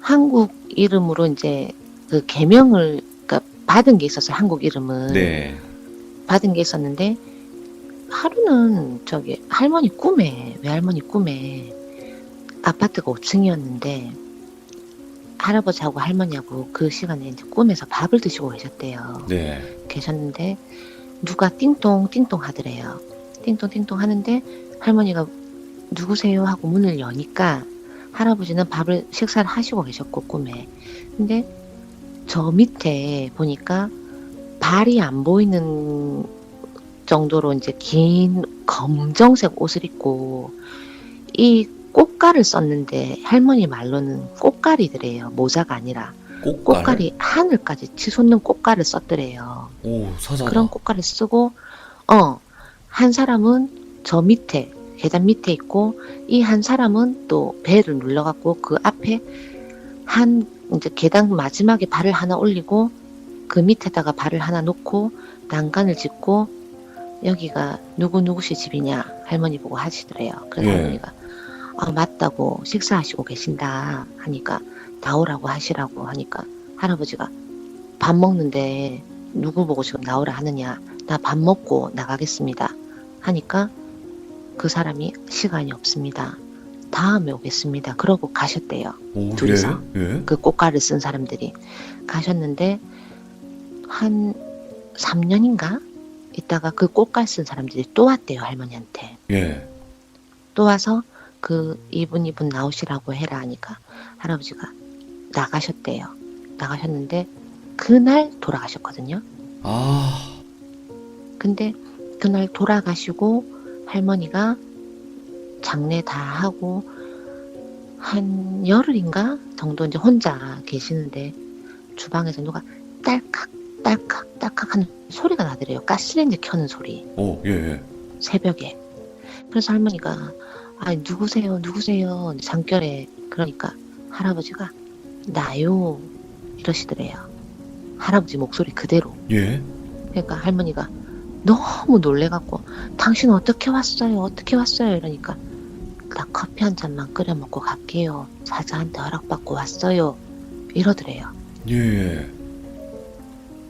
한국 이름으로 이제 그 개명을 그러니까 받은 게 있었어요. 한국 이름은 네. 받은 게 있었는데 하루는 저기 할머니 꿈에 외할머니 꿈에 아파트가 5층이었는데 할아버지하고 할머니하고 그 시간에 이제 꿈에서 밥을 드시고 계셨대요. 네. 계셨는데 누가 띵동 띵동 하더래요. 띵동 띵동 하는데 할머니가 누구세요 하고 문을 여니까 할아버지는 밥을 식사를 하시고 계셨고 꿈에. 근데 저 밑에 보니까 발이 안 보이는 정도로 이제 긴 검정색 옷을 입고 이 꽃갈을 썼는데 할머니 말로는 꽃갈이더래요. 모자가 아니라 꽃갈? 꽃갈이 하늘까지 치솟는 꽃갈을 썼더래요. 오, 사자다. 그런 꽃갈을 쓰고 한 사람은 저 밑에 계단 밑에 있고 이 한 사람은 또 배를 눌러갖고 그 앞에 한 이제 계단 마지막에 발을 하나 올리고 그 밑에다가 발을 하나 놓고 난간을 짓고 여기가 누구시 집이냐 할머니 보고 하시더래요. 그래서 예. 할머니가 맞다고 식사하시고 계신다 하니까 나오라고 하시라고 하니까 할아버지가 밥 먹는데 누구 보고 지금 나오라 하느냐 나 밥 먹고 나가겠습니다 하니까 그 사람이 시간이 없습니다. 다음에 오겠습니다. 그러고 가셨대요. 오, 둘이서. 예? 예? 그 꽃가를 쓴 사람들이 가셨는데 한 3년인가 있다가 그 꽃갈 쓴 사람들이 또 왔대요. 할머니한테. 예. 또 와서 그 이분 나오시라고 해라 하니까 할아버지가 나가셨대요. 나가셨는데 그날 돌아가셨거든요. 아, 근데 그날 돌아가시고 할머니가 장례 다 하고 한 열흘인가 정도 이제 혼자 계시는데 주방에서 누가 딸칵 딸칵 딸칵 하는 소리가 나더래요. 가스레인지 켜는 소리. 오, 예, 예. 새벽에. 그래서 할머니가 누구세요 잠결에 그러니까 할아버지가 나요 이러시더래요. 할아버지 목소리 그대로. 예? 그러니까 할머니가 너무 놀래갖고 당신 어떻게 왔어요 이러니까 나 커피 한 잔만 끓여 먹고 갈게요. 사자한테 허락받고 왔어요 이러더래요. 예, 예.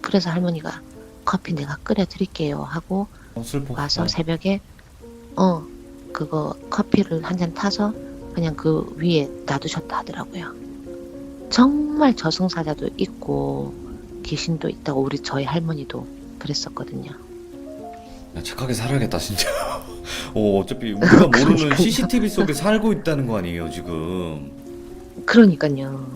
그래서 할머니가 커피 내가 끓여 드릴게요 하고 슬퍼. 와서 새벽에 그거 커피를 한 잔 타서 그냥 그 위에 놔두셨다 하더라고요. 정말 저승사자도 있고 귀신도 있다고 저희 할머니도 그랬었거든요. 야, 착하게 살아야겠다, 진짜. 어차피 우리가 모르는 그러니까요. CCTV 속에 살고 있다는 거 아니에요, 지금. 그러니까요.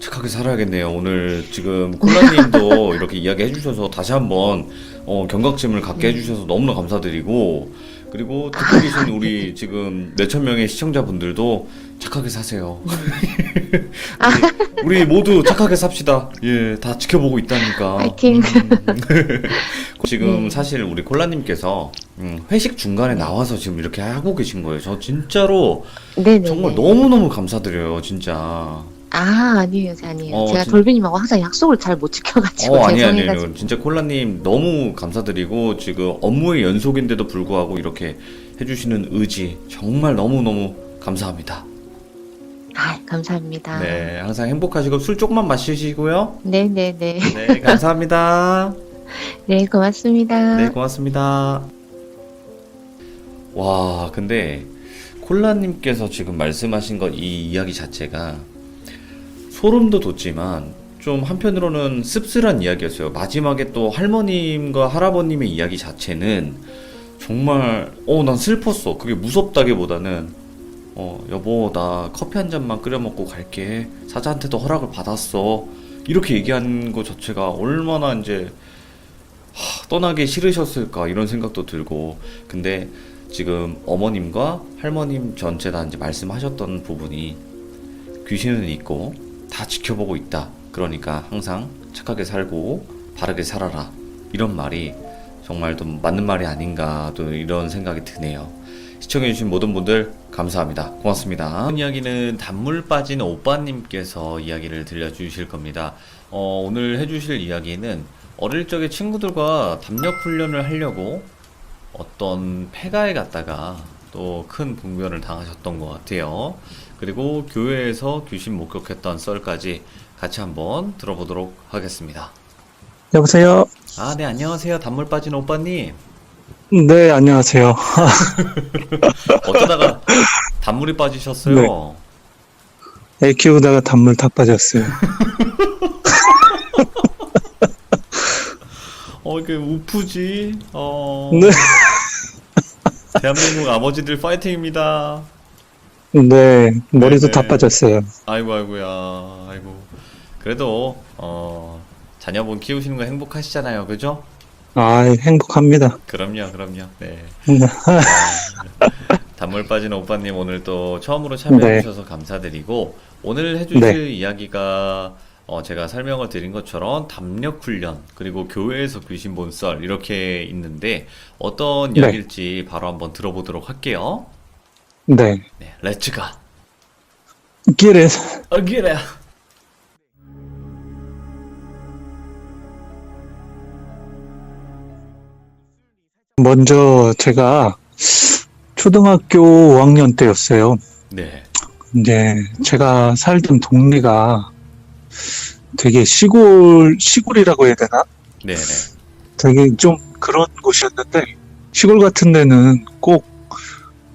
착하게 살아야겠네요. 오늘 지금 콜라님도 이렇게 이야기 해주셔서 다시 한번 경각심을 갖게 해주셔서 너무나 감사드리고, 그리고 듣고 계신 우리 지금 몇천 명의 시청자분들도 착하게 사세요. 우리 모두 착하게 삽시다. 예, 다 지켜보고 있다니까. 파이팅. 지금 네. 사실 우리 콜라님께서 회식 중간에 나와서 지금 이렇게 하고 계신 거예요. 저 진짜로 네네. 정말 너무너무 감사드려요, 진짜. 아니에요. 제가 진- 돌비님하고 항상 약속을 잘 못 지켜가지고 아니에요. 죄송해가지고. 진짜 콜라님 너무 감사드리고 지금 업무의 연속인데도 불구하고 이렇게 해주시는 의지 정말 너무너무 감사합니다. 감사합니다. 네, 항상 행복하시고 술 조금만 마시시고요. 네네네. 네, 감사합니다. 네, 고맙습니다. 네, 고맙습니다. 와, 근데 콜라님께서 지금 말씀하신 것 이 이야기 자체가 소름도 돋지만 좀 한편으로는 씁쓸한 이야기였어요. 마지막에 또 할머님과 할아버님의 이야기 자체는 정말 난 슬펐어. 그게 무섭다기보다는 여보, 나 커피 한 잔만 끓여 먹고 갈게. 사자한테도 허락을 받았어. 이렇게 얘기한 것 자체가 얼마나 이제 떠나기 싫으셨을까 이런 생각도 들고. 근데 지금 어머님과 할머님 전체 다 이제 말씀하셨던 부분이 귀신은 있고 다 지켜보고 있다. 그러니까 항상 착하게 살고 바르게 살아라. 이런 말이 정말 또 맞는 말이 아닌가 또 이런 생각이 드네요. 시청해주신 모든 분들 감사합니다. 고맙습니다. 이야기는 단물 빠진 오빠님께서 이야기를 들려주실 겁니다. 오늘 해주실 이야기는 어릴 적에 친구들과 담력 훈련을 하려고 어떤 폐가에 갔다가 또 큰 봉변을 당하셨던 것 같아요. 그리고 교회에서 귀신 목격했던 썰까지 같이 한번 들어보도록 하겠습니다. 여보세요? 아, 네, 안녕하세요. 단물 빠진 오빠님. 네, 안녕하세요. 어쩌다가 단물이 빠지셨어요? 애 키우다가 단물 다 빠졌어요. 이게 우프지? 네, 대한민국 아버지들 파이팅입니다. 네, 머리도 네네. 다 빠졌어요. 아이고, 아이고야, 아이고. 그래도, 자녀분 키우시는 거 행복하시잖아요. 그죠? 아, 행복합니다. 그럼요, 그럼요. 네. 네. 단물 빠진 오빠님 오늘 또 처음으로 참여해주셔서 감사드리고, 오늘 해주실 이야기가 제가 설명을 드린 것처럼 담력 훈련 그리고 교회에서 귀신 본 썰 이렇게 있는데 어떤 네. 이야기일지 바로 한번 들어보도록 할게요. 네. 네, 렛츠가. 길에 그래. 먼저 제가 초등학교 5학년 때였어요. 네, 이제 제가 살던 동네가 되게 시골이라고 해야 되나? 네, 네, 되게 좀 그런 곳이었는데 시골 같은 데는 꼭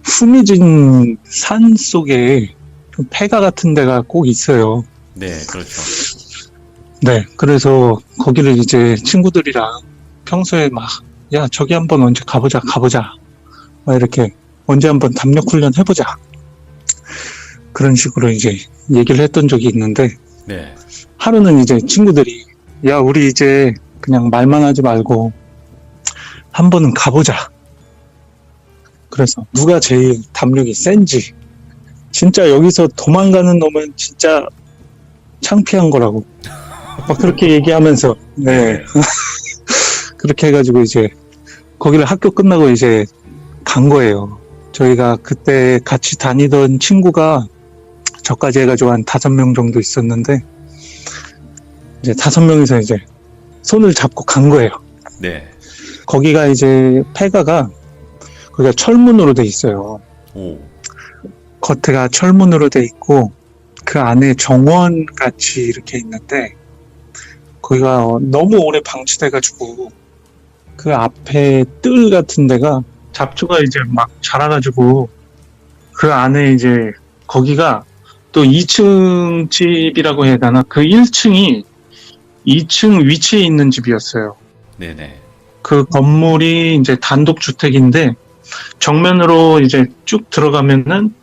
후미진 산 속에 좀 폐가 같은 데가 꼭 있어요. 네, 그렇죠. 네, 그래서 거기를 이제 친구들이랑 평소에 막, 야, 저기 한번 언제 가보자. 막 이렇게 언제 한번 담력 훈련 해보자. 그런 식으로 이제 얘기를 했던 적이 있는데 네, 하루는 이제 친구들이 야, 우리 이제 그냥 말만 하지 말고 한 번은 가보자. 그래서 누가 제일 담력이 센지 진짜 여기서 도망가는 놈은 진짜 창피한 거라고 막 그렇게 얘기하면서 네 그렇게 해가지고 이제 거기를 학교 끝나고 이제 간 거예요. 저희가 그때 같이 다니던 친구가 저까지 해가지고 한 5명 정도 있었는데 이제 5명이서 이제 손을 잡고 간 거예요. 네. 거기가 이제 폐가가 거기가 철문으로 돼 있어요. 오, 겉에가 철문으로 돼 있고 그 안에 정원 같이 이렇게 있는데 거기가 너무 오래 방치돼가지고 그 앞에 뜰 같은 데가 잡초가 이제 막 자라가지고 그 안에 이제 거기가 또 2층 집이라고 해야 되나? 그 1층이 2층 위치에 있는 집이었어요. 네, 네, 그 건물이 이제 단독주택인데 정면으로 이제 쭉 들어가면은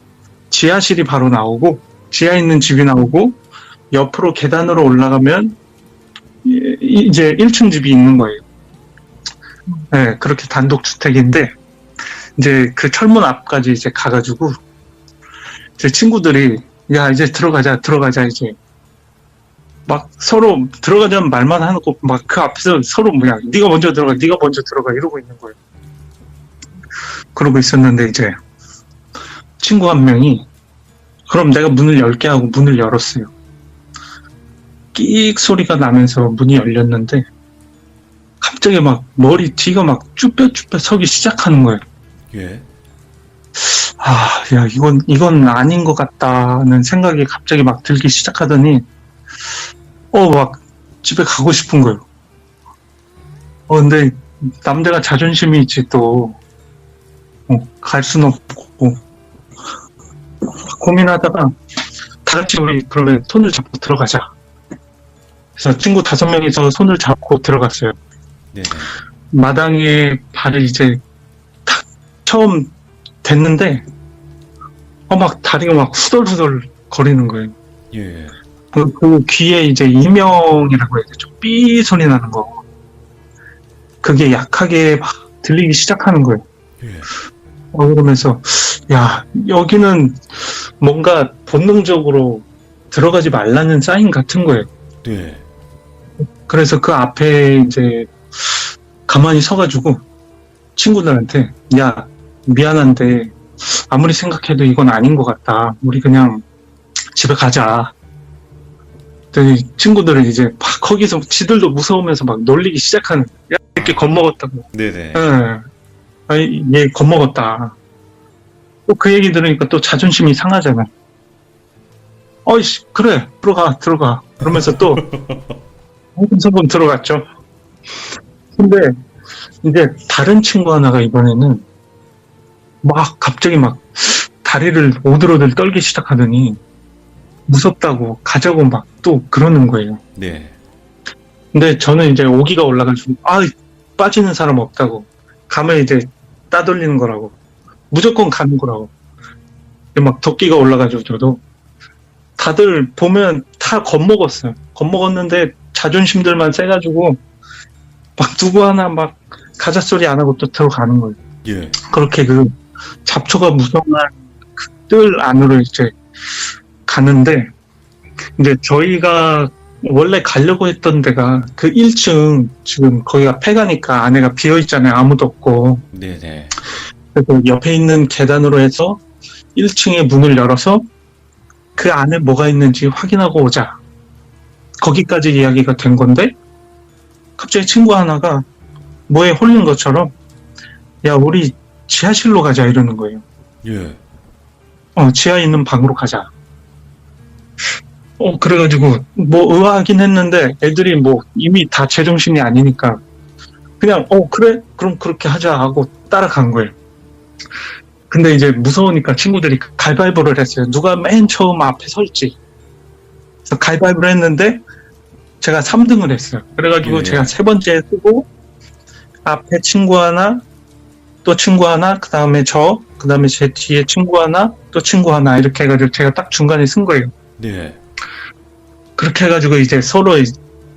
지하실이 바로 나오고 지하에 있는 집이 나오고 옆으로 계단으로 올라가면 이제 1층 집이 있는 거예요. 네, 그렇게 단독주택인데 이제 그 철문 앞까지 이제 가가지고 제 친구들이 야 이제 들어가자 이제 막 서로 들어가자면 말만 하고 막 그 앞에서 서로 뭐야 네가 먼저 들어가 이러고 있는 거예요. 그러고 있었는데 이제 친구 한 명이 그럼 내가 문을 열게 하고 문을 열었어요. 끽 소리가 나면서 문이 열렸는데 갑자기 막 머리 뒤가 막 쭈뼛쭈뼛 서기 시작하는 거예요. 예, 아, 야, 이건 아닌 것 같다는 생각이 갑자기 막 들기 시작하더니, 막 집에 가고 싶은 거예요. 근데 남자가 자존심이 있지 또, 갈 수는 없고, 고민하다가 다 같이 우리 그러면 손을 잡고 들어가자. 그래서 친구 5명이서 손을 잡고 들어갔어요. 네, 네. 마당에 발을 이제 탁 처음 댔는데 막 다리가 막 후덜후덜 거리는 거예요. 예. 그 귀에 이제 이명이라고 해야 되죠. 삐 소리 나는 거. 그게 약하게 막 들리기 시작하는 거예요. 예. 그러면서, 야, 여기는 뭔가 본능적으로 들어가지 말라는 사인 같은 거예요. 네. 그래서 그 앞에 이제 가만히 서가지고 친구들한테, 야, 미안한데, 아무리 생각해도 이건 아닌 것 같다. 우리 그냥 집에 가자. 그랬더니 친구들은 이제 막 거기서 지들도 무서우면서 막 놀리기 시작하는, 야, 이렇게 겁먹었다고. 네네. 예. 아이, 얘 겁먹었다. 또 그 얘기 들으니까 또 자존심이 상하잖아. 어이씨, 그래, 들어가. 그러면서 또, 한번 들어갔죠. 근데, 이제 다른 친구 하나가 이번에는 막 갑자기 막 다리를 오들오들 떨기 시작하더니 무섭다고 가자고 막 또 그러는 거예요. 네. 근데 저는 이제 오기가 올라가지고, 빠지는 사람 없다고. 가면 이제 따돌리는 거라고. 무조건 가는 거라고. 막 덕기가 올라가지고 저도 다들 보면 다 겁먹었어요. 겁먹었는데 자존심들만 세가지고 막 누구 하나 막 가자 소리 안 하고 또 들어가는 거예요. 예. 그렇게 그 잡초가 무성한 그 뜰 안으로 이제 가는데 이제 저희가 원래 가려고 했던 데가 그 1층 지금 거기가 폐가니까 안에가 비어 있잖아요. 아무도 없고. 네네. 그래서 옆에 있는 계단으로 해서 1층에 문을 열어서 그 안에 뭐가 있는지 확인하고 오자. 거기까지 이야기가 된 건데 갑자기 친구 하나가 뭐에 홀린 것처럼 야, 우리 지하실로 가자 이러는 거예요. 예. 지하에 있는 방으로 가자. 그래가지고 뭐 의아하긴 했는데 애들이 뭐 이미 다 제정신이 아니니까 그냥 그래? 그럼 그렇게 하자 하고 따라간 거예요. 근데 이제 무서우니까 친구들이 가위바위보를 했어요. 누가 맨 처음 앞에 설지. 그래서 가위바위보를 했는데 제가 3등을 했어요. 그래가지고 예. 제가 세 번째 쓰고 앞에 친구 하나, 또 친구 하나, 그 다음에 그 다음에 제 뒤에 친구 하나, 또 친구 하나 이렇게 해가지고 제가 딱 중간에 쓴 거예요. 네. 그렇게 해가지고 이제 서로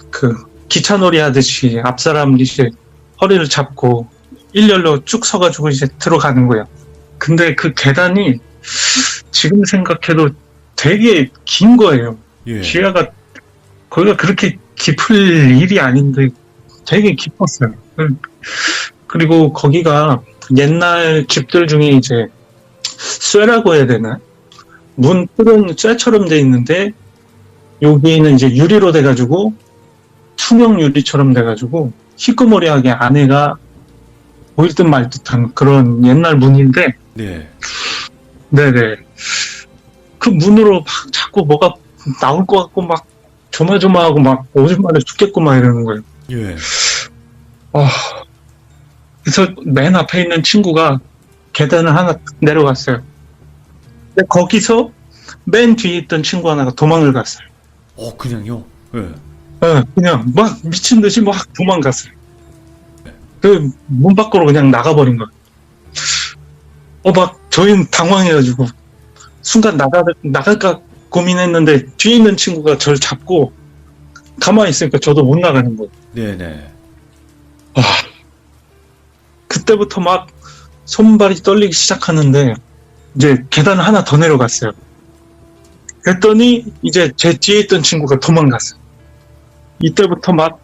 그 기차놀이 하듯이 앞사람 이제 허리를 잡고 일렬로 쭉 서가지고 이제 들어가는 거예요. 근데 그 계단이 지금 생각해도 되게 긴 거예요. 예. 지하가 거기가 그렇게 깊을 일이 아닌데 되게 깊었어요. 그리고 거기가 옛날 집들 중에 이제 쇠라고 해야 되나? 문 뜰은 쇠처럼 돼 있는데 여기는 이제 유리로 돼가지고 투명 유리처럼 돼가지고 희끄머리하게 안에가 보일 듯 말 듯한 그런 옛날 문인데 네. 네네 그 문으로 막 자꾸 뭐가 나올 것 같고 막 조마조마하고 막 오줌마려 죽겠구만 이러는 거예요. 예. 그래서 맨 앞에 있는 친구가 계단을 하나 내려갔어요. 근데 거기서 맨 뒤에 있던 친구 하나가 도망을 갔어요. 그냥요? 예. 그냥 막 미친 듯이 막 도망갔어요. 그 문 밖으로 그냥 나가버린 거예요. 막 저희는 당황해가지고 순간 나갈까 고민했는데 뒤에 있는 친구가 저를 잡고 가만히 있으니까 저도 못 나가는 거예요. 네네. 그때부터 막 손발이 떨리기 시작하는데 이제 계단을 하나 더 내려갔어요. 그랬더니 이제 제 뒤에 있던 친구가 도망갔어요. 이때부터 막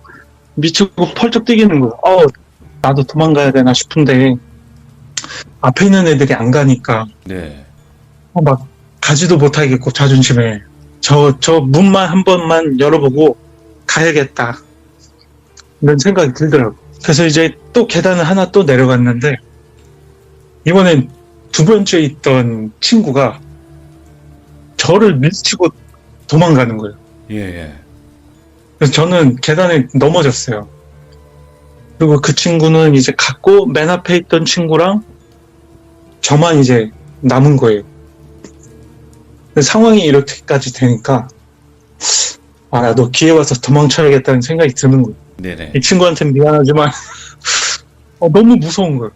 미치고 펄쩍 뛰기는 거예요. 나도 도망가야 되나 싶은데 앞에 있는 애들이 안 가니까 네. 막 가지도 못하겠고 자존심에 저 문만 한 번만 열어보고 가야겠다 이런 생각이 들더라고요. 그래서 이제 또 계단을 하나 또 내려갔는데 이번엔 두 번째 있던 친구가 저를 밀치고 도망가는 거예요. 예. 그래서 저는 계단에 넘어졌어요. 그리고 그 친구는 이제 갔고 맨 앞에 있던 친구랑 저만 이제 남은 거예요. 상황이 이렇게까지 되니까 나도 기회 와서 도망쳐야겠다는 생각이 드는 거예요. 네네. 이 친구한테는 미안하지만 너무 무서운 거예요.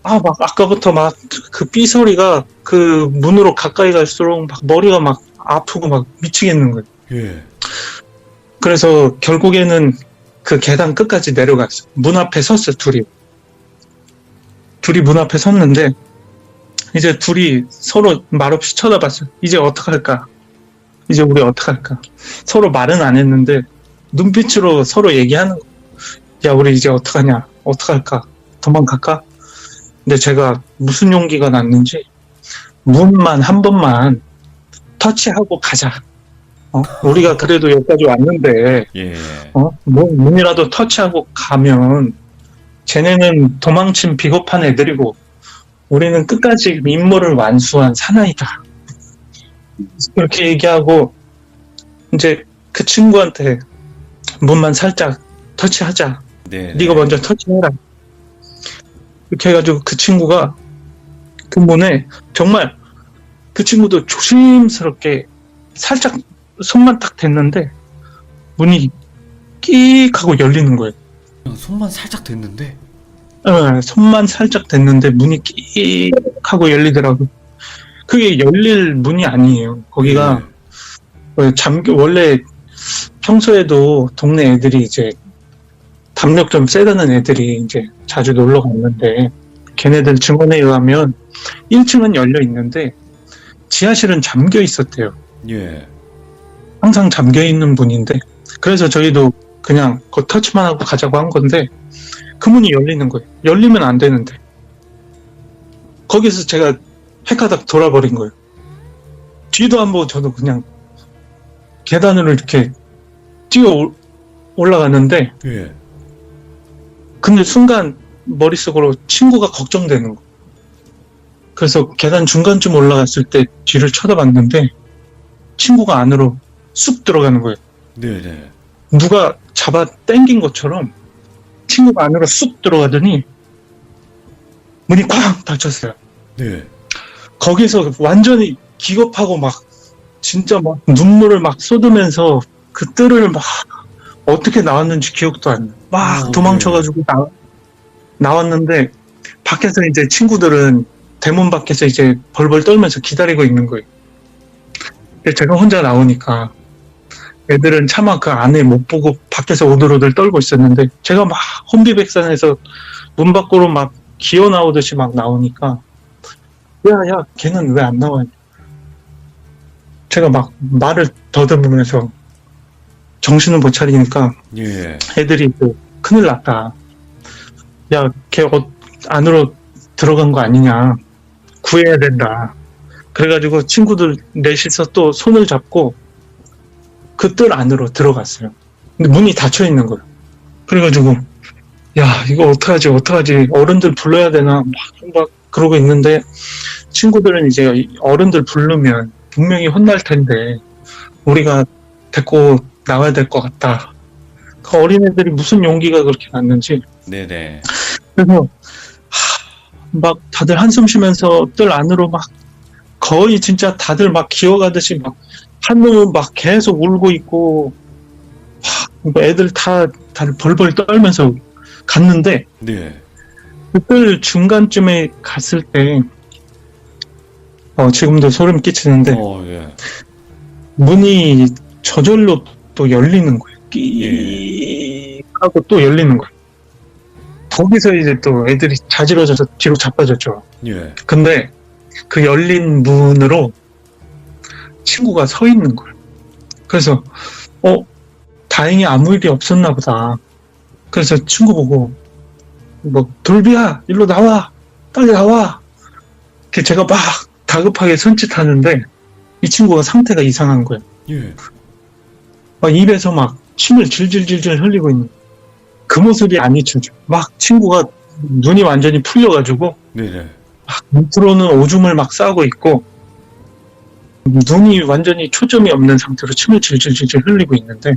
막 아까부터 막 그 삐소리가 그 문으로 가까이 갈수록 막 머리가 막 아프고 막 미치겠는 거예요. 예. 그래서 결국에는 그 계단 끝까지 내려갔어요. 문 앞에 섰어요, 둘이. 둘이 문 앞에 섰는데, 이제 둘이 서로 말없이 쳐다봤어요. 이제 어떡할까? 이제 우리 어떡할까? 서로 말은 안 했는데, 눈빛으로 서로 얘기하는 거예요. 야, 우리 이제 어떡하냐? 어떡할까? 도망갈까? 근데 제가 무슨 용기가 났는지, 문만 한 번만 터치하고 가자. 우리가 그래도 여기까지 왔는데, 예. 문이라도 터치하고 가면, 쟤네는 도망친 비겁한 애들이고, 우리는 끝까지 임무를 완수한 사나이다. 이렇게 얘기하고, 이제 그 친구한테 문만 살짝 터치하자. 네. 네가 먼저 터치해라. 이렇게 해가지고 그 친구가 그 문에 정말 그 친구도 조심스럽게 살짝 손만 딱 댔는데 문이 끽 하고 열리는 거예요. 손만 살짝 됐는데. 손만 살짝 댔는데 문이 끽 하고 열리더라고요. 그게 열릴 문이 아니에요. 거기가 원래 평소에도 동네 애들이 이제 담력 좀 세다는 애들이 이제 자주 놀러 갔는데 걔네들 증언에 의하면 1층은 열려 있는데 지하실은 잠겨 있었대요. 예. 항상 잠겨 있는 문인데 그래서 저희도 그냥 그 터치만 하고 가자고 한 건데 그 문이 열리는 거예요. 열리면 안 되는데 거기서 제가 헷가닥 돌아버린 거예요. 뒤도 안 보고 저도 그냥 계단으로 이렇게 뛰어 올라갔는데 예. 근데 순간 머릿속으로 친구가 걱정되는 거. 그래서 계단 중간쯤 올라갔을 때 뒤를 쳐다봤는데 친구가 안으로 쑥 들어가는 거예요. 네네. 누가 잡아 당긴 것처럼 친구가 안으로 쑥 들어가더니 문이 쾅 닫혔어요. 네. 거기서 완전히 기겁하고 막 진짜 막 눈물을 막 쏟으면서 그 뜰을 막 어떻게 나왔는지 기억도 안 나요. 막 도망쳐가지고 나왔는데 밖에서 이제 친구들은 대문 밖에서 이제 벌벌 떨면서 기다리고 있는 거예요. 근데 제가 혼자 나오니까 애들은 차마 그 안에 못 보고 밖에서 오들오들 떨고 있었는데 제가 막 혼비백산해서 문 밖으로 막 기어 나오듯이 막 나오니까 야 걔는 왜 안 나와? 제가 막 말을 더듬으면서 정신을 못 차리니까 예. 애들이 큰일 났다. 야, 걔 안으로 들어간 거 아니냐. 구해야 된다. 그래가지고 친구들 넷이서 또 손을 잡고 그 뜰 안으로 들어갔어요. 근데 문이 닫혀 있는 거예요. 그래가지고 야, 이거 어떡하지? 어른들 불러야 되나? 막 그러고 있는데 친구들은 이제 어른들 부르면 분명히 혼날 텐데 우리가 데리고 나와야 될 것 같다. 그 어린애들이 무슨 용기가 그렇게 났는지. 네네. 그래서 막 다들 한숨 쉬면서 뜰 안으로 막 거의 진짜 다들 막 기어가듯이 막 한 놈은 막 계속 울고 있고 애들 다들 벌벌 떨면서 갔는데 네. 그 뜰 중간쯤에 갔을 때 지금도 소름 끼치는데 예. 문이 저절로 또 열리는 거예요. 예. 끼 하고 또 열리는 거예요. 거기서 이제 또 애들이 자지러져서 뒤로 자빠졌죠. 예. 근데 그 열린 문으로 친구가 서 있는 거예요. 그래서 다행히 아무 일이 없었나 보다. 그래서 친구 보고 뭐 돌비야 일로 나와 빨리 나와. 제가 막 다급하게 손짓하는데 이 친구가 상태가 이상한 거예요. 예. 막 입에서 막 침을 질질질질 흘리고 있는 그 모습이 안 잊혀져. 막 친구가 눈이 완전히 풀려가지고 네네. 막 밑으로는 오줌을 막 싸고 있고 눈이 완전히 초점이 없는 상태로 침을 질질질질 흘리고 있는데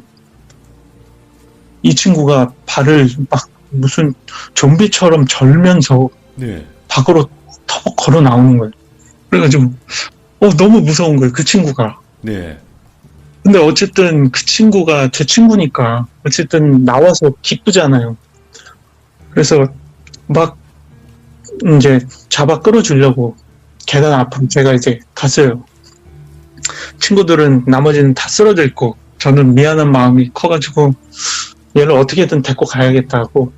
이 친구가 발을 막 무슨 좀비처럼 절면서 네. 밖으로 터벅 걸어 나오는 거예요. 그래가지고 너무 무서운 거예요. 그 친구가. 네. 근데 어쨌든 그 친구가 제 친구니까 어쨌든 나와서 기쁘잖아요. 그래서 막 이제 잡아 끌어주려고 계단 앞으로 제가 이제 갔어요. 친구들은 나머지는 다 쓰러져 있고 저는 미안한 마음이 커가지고 얘를 어떻게든 데리고 가야겠다고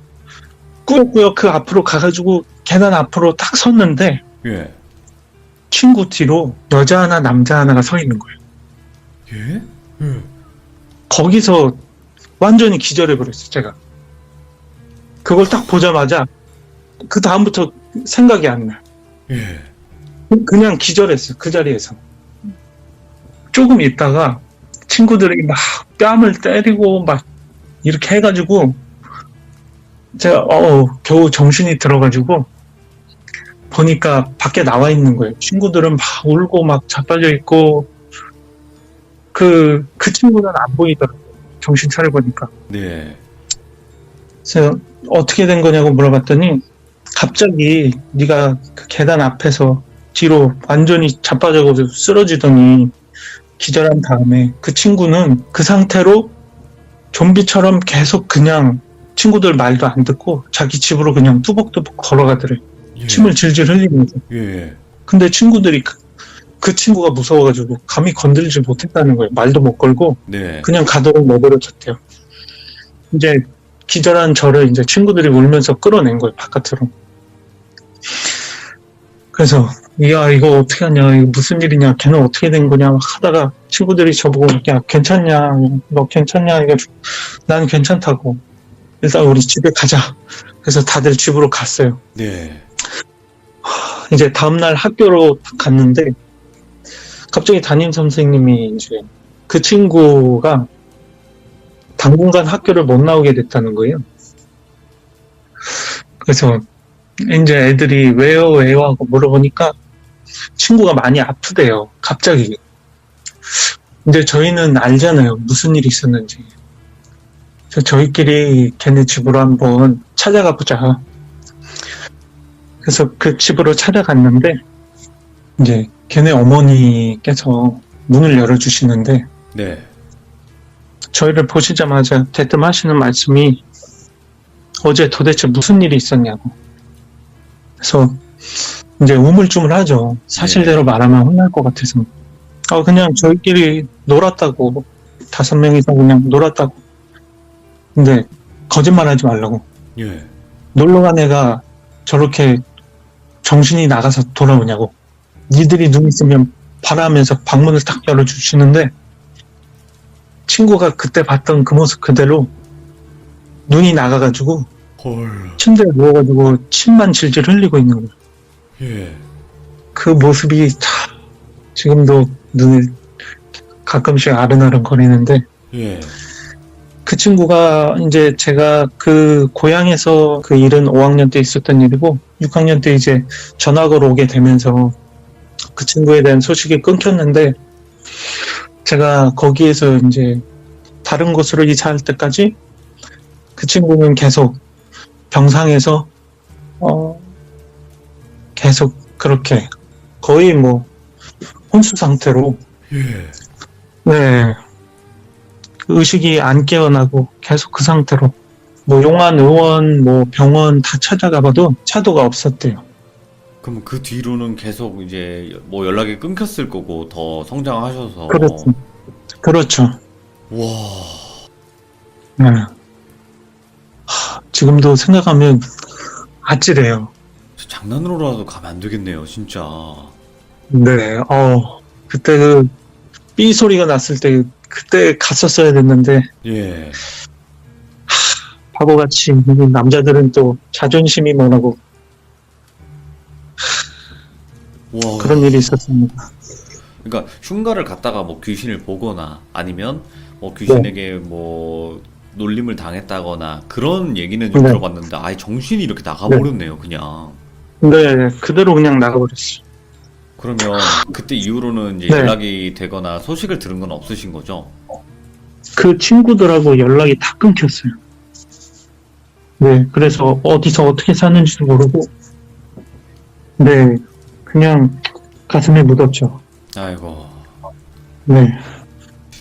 꾸역꾸역 그 앞으로 가가지고 계단 앞으로 딱 섰는데 예. 친구 뒤로 여자 하나 남자 하나가 서 있는 거예요. 예? 거기서 완전히 기절해버렸어요, 제가. 그걸 딱 보자마자 그 다음부터 생각이 안 나요. 예. 그냥 기절했어요, 그 자리에서. 조금 있다가 친구들이 막 뺨을 때리고 막 이렇게 해가지고 제가 겨우 정신이 들어가지고 보니까 밖에 나와 있는 거예요. 친구들은 막 울고 막 자빠져 있고 그 친구는 안 보이더라고요. 정신 차려보니까. 네. 그래서 어떻게 된 거냐고 물어봤더니 갑자기 네가 그 계단 앞에서 뒤로 완전히 자빠져서 쓰러지더니 기절한 다음에 그 친구는 그 상태로 좀비처럼 계속 그냥 친구들 말도 안 듣고 자기 집으로 그냥 뚜벅뚜벅 걸어가더래. 예. 침을 질질 흘리면서. 예. 근데 친구들이 그 친구가 무서워가지고 감히 건들지 못했다는 거예요. 말도 못 걸고 네. 그냥 가도록 내버려뒀대요. 이제 기절한 저를 이제 친구들이 울면서 끌어낸 거예요, 바깥으로. 그래서 야 이거 어떻게 하냐, 이거 무슨 일이냐, 걔는 어떻게 된 거냐 막 하다가 친구들이 저보고 야 괜찮냐, 너 괜찮냐, 이거 난 괜찮다고, 일단 우리 집에 가자. 그래서 다들 집으로 갔어요. 네. 이제 다음날 학교로 갔는데 갑자기 담임 선생님이 이제 그 친구가 당분간 학교를 못 나오게 됐다는 거예요. 그래서 이제 애들이 왜요 하고 물어보니까 친구가 많이 아프대요. 갑자기. 근데 저희는 알잖아요, 무슨 일이 있었는지. 그래서 저희끼리 걔네 집으로 한번 찾아가 보자. 그래서 그 집으로 찾아갔는데 이제 걔네 어머니께서 문을 열어주시는데 네. 저희를 보시자마자 대뜸 하시는 말씀이 어제 도대체 무슨 일이 있었냐고. 그래서 이제 우물쭈물하죠. 사실대로 말하면 혼날 것 같아서. 그냥 저희끼리 놀았다고. 5명이서 그냥 놀았다고. 근데 거짓말하지 말라고. 예. 놀러간 애가 저렇게 정신이 나가서 돌아오냐고. 니들이 눈 있으면 봐라 하면서 방문을 딱 열어주시는데 친구가 그때 봤던 그 모습 그대로 눈이 나가가지고 헐. 침대에 누워가지고 침만 질질 흘리고 있는 거예요. 예. 그 모습이 참 지금도 눈에 가끔씩 아른아른 거리는데 예. 그 친구가 이제 제가 그 고향에서 그 일은 5학년 때 있었던 일이고 6학년 때 이제 전학을 오게 되면서 그 친구에 대한 소식이 끊겼는데 제가 거기에서 이제 다른 곳으로 이사할 때까지 그 친구는 계속 병상에서 계속 그렇게 거의 뭐 혼수 상태로 예. 네 의식이 안 깨어나고 계속 그 상태로 뭐 용안 의원 뭐 병원 다 찾아가봐도 차도가 없었대요. 그럼 그 뒤로는 계속 이제 뭐 연락이 끊겼을 거고 더 성장하셔서. 그렇죠. 그렇죠. 와. 네. 지금도 생각하면 아찔해요. 장난으로라도 가면 안 되겠네요, 진짜. 네. 그때 그 삐 소리가 났을 때 그때 갔었어야 됐는데 예. 바보같이 남자들은 또 자존심이 뭐라고 와. 그런 일이 있었습니다. 그러니까 흉가를 갖다가 뭐 귀신을 보거나 아니면 뭐 귀신에게 뭐 놀림을 당했다거나 그런 얘기는 좀 네. 들어봤는데 아예 정신이 이렇게 나가버렸네요, 그냥. 네, 그대로 그냥 나가버렸어요. 그러면 그때 이후로는 이제 네. 연락이 되거나 소식을 들은 건 없으신 거죠? 그 친구들하고 연락이 다 끊겼어요. 네, 그래서 어디서 어떻게 사는지도 모르고, 네, 그냥 가슴에 묻었죠. 아이고. 네,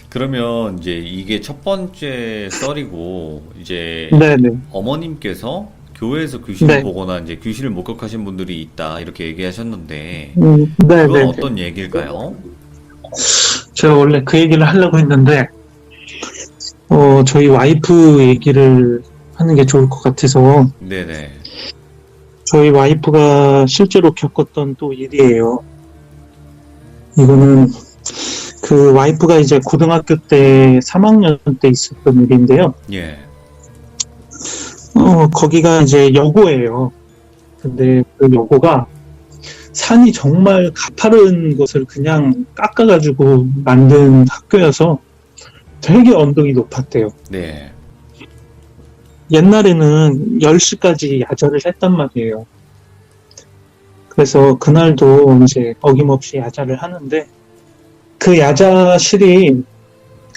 그러면 이제 이게 첫 번째 썰이고 이제 네, 네, 어머님께서 교회에서 귀신을 네. 보거나 이제 귀신을 목격하신 분들이 있다 이렇게 얘기하셨는데 네, 그건 네. 어떤 얘기일까요? 제가 원래 그 얘기를 하려고 했는데, 저희 와이프 얘기를 하는 게 좋을 것 같아서, 네네. 저희 와이프가 실제로 겪었던 또 일이에요. 이거는 그 와이프가 이제 고등학교 때 3학년 때 있었던 일인데요. 예. 거기가 이제 여고예요. 근데 그 여고가 산이 정말 가파른 것을 그냥 깎아가지고 만든 학교여서 되게 언덕이 높았대요. 네. 옛날에는 10시까지 야자를 했단 말이에요. 그래서 그날도 이제 어김없이 야자를 하는데 그 야자실이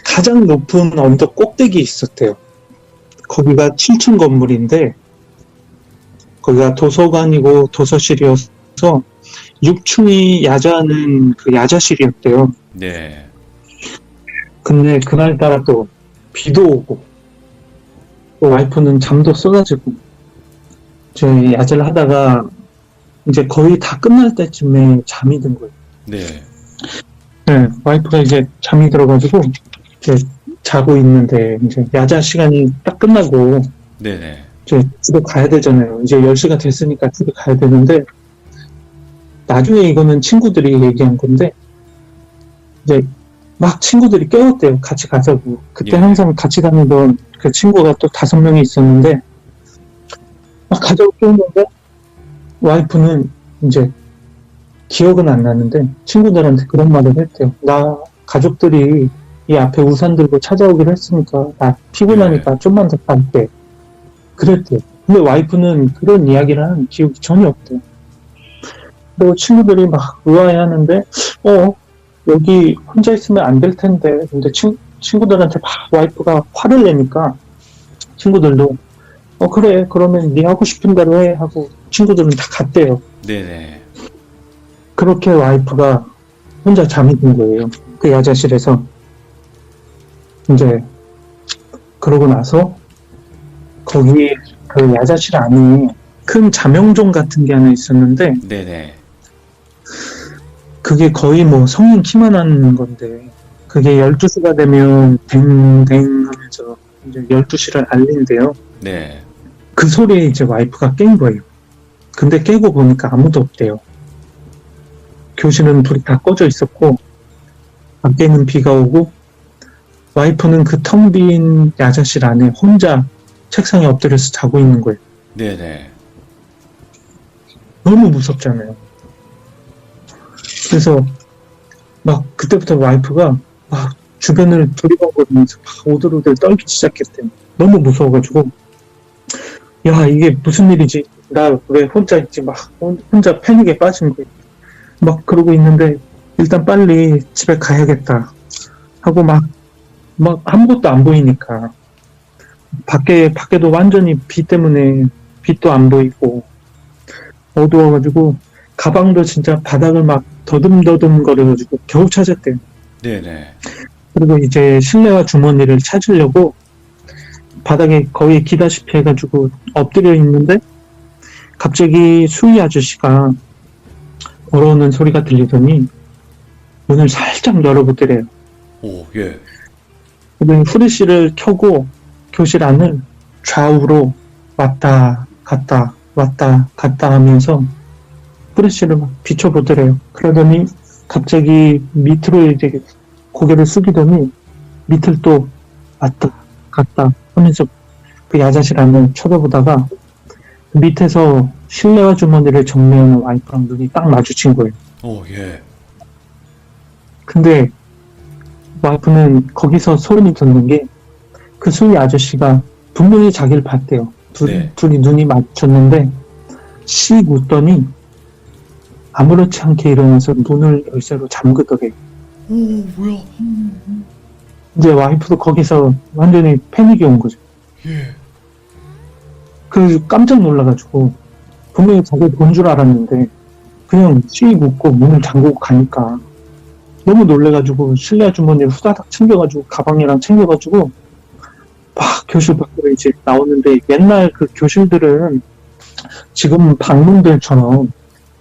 가장 높은 언덕 꼭대기에 있었대요. 거기가 7층 건물인데 거기가 도서관이고 도서실이어서 6층이 야자하는 그 야자실이었대요. 네. 근데 그날따라 또 비도 오고 또 와이프는 잠도 쏟아지고 저희 야자를 하다가 이제 거의 다 끝날 때쯤에 잠이 든 거예요. 네. 네, 와이프가 이제 잠이 들어가지고 이제 자고 있는데 이제 야자 시간이 딱 끝나고 네네. 이제 집에 가야 되잖아요. 이제 10시가 됐으니까 집에 가야 되는데 나중에 이거는 친구들이 얘기한 건데 이제 막 친구들이 깨웠대요. 같이 가자고. 그때 예. 항상 같이 다니던 그 친구가 또 5명이 있었는데 막 가자고 깨웠는데 와이프는 이제 기억은 안 나는데 친구들한테 그런 말을 했대요. 나 가족들이 이 앞에 우산 들고 찾아오기로 했으니까 나 피곤하니까 좀만 더 갈게. 그랬대요. 근데 와이프는 그런 이야기를 하는 기억이 전혀 없대요. 그리고 친구들이 막 의아해하는데 여기 혼자 있으면 안 될 텐데 근데 친구들한테 막 와이프가 화를 내니까 친구들도 그래 그러면 네 하고 싶은 대로 해 하고 친구들은 다 갔대요. 네네. 그렇게 와이프가 혼자 잠이 든 거예요. 그 야자실에서. 이제 그러고 나서 거기 그 야자실 안에 큰 자명종 같은 게 하나 있었는데 네네. 그게 거의 뭐 성인 키만한 건데 그게 12시가 되면 댕댕 하면서 이제 12시를 알린대요. 네. 그 소리에 이제 와이프가 깬 거예요. 근데 깨고 보니까 아무도 없대요. 교실은 불이 다 꺼져 있었고 밖에는 비가 오고 와이프는 그 텅 빈 야자실 안에 혼자 책상에 엎드려서 자고 있는 거예요. 네네. 너무 무섭잖아요. 그래서 막 그때부터 와이프가 막 주변을 두리번거리면서 막 오들오들 떨기 시작했대요. 너무 무서워가지고 야 이게 무슨 일이지? 나 왜 혼자 있지? 막 혼자 패닉에 빠진 거예요. 막 그러고 있는데 일단 빨리 집에 가야겠다 하고 막 아무것도 안 보이니까 밖에도 완전히 비 때문에 빛도 안 보이고 어두워가지고 가방도 진짜 바닥을 막 더듬더듬 거려가지고 겨우 찾았대요. 네네. 그리고 이제 실내화 주머니를 찾으려고 바닥에 거의 기다시피 해가지고 엎드려 있는데 갑자기 수희 아저씨가 걸어오는 소리가 들리더니 문을 살짝 열어보더래요. 오, 예. 그다음에 후레쉬를 켜고 교실 안을 좌우로 왔다 갔다 왔다 갔다 하면서 후레쉬를 막 비춰보더래요. 그러더니 갑자기 밑으로 이제 고개를 숙이더니 밑을 또 왔다 갔다 하면서 그 야자실 안을 쳐다보다가 밑에서 실내화 주머니를 정리하는 와이프랑 눈이 딱 마주친 거예요. 오, 예. 근데 와이프는 거기서 소름이 돋는 게 그 수희 아저씨가 분명히 자기를 봤대요. 네. 둘이 눈이 마주쳤는데 씩 웃더니 아무렇지 않게 일어나서 눈을 열쇠로 잠그더래요. 오, 뭐야? 이제 와이프도 거기서 완전히 패닉이 온 거죠. 예. 그 깜짝 놀라가지고 분명히 자기 본 줄 알았는데 그냥 씩 웃고 문을 잠그고 가니까 너무 놀래가지고 실내 주머니를 후다닥 챙겨가지고 가방이랑 챙겨가지고 막 교실 밖으로 이제 나오는데 옛날 그 교실들은 지금 방문들처럼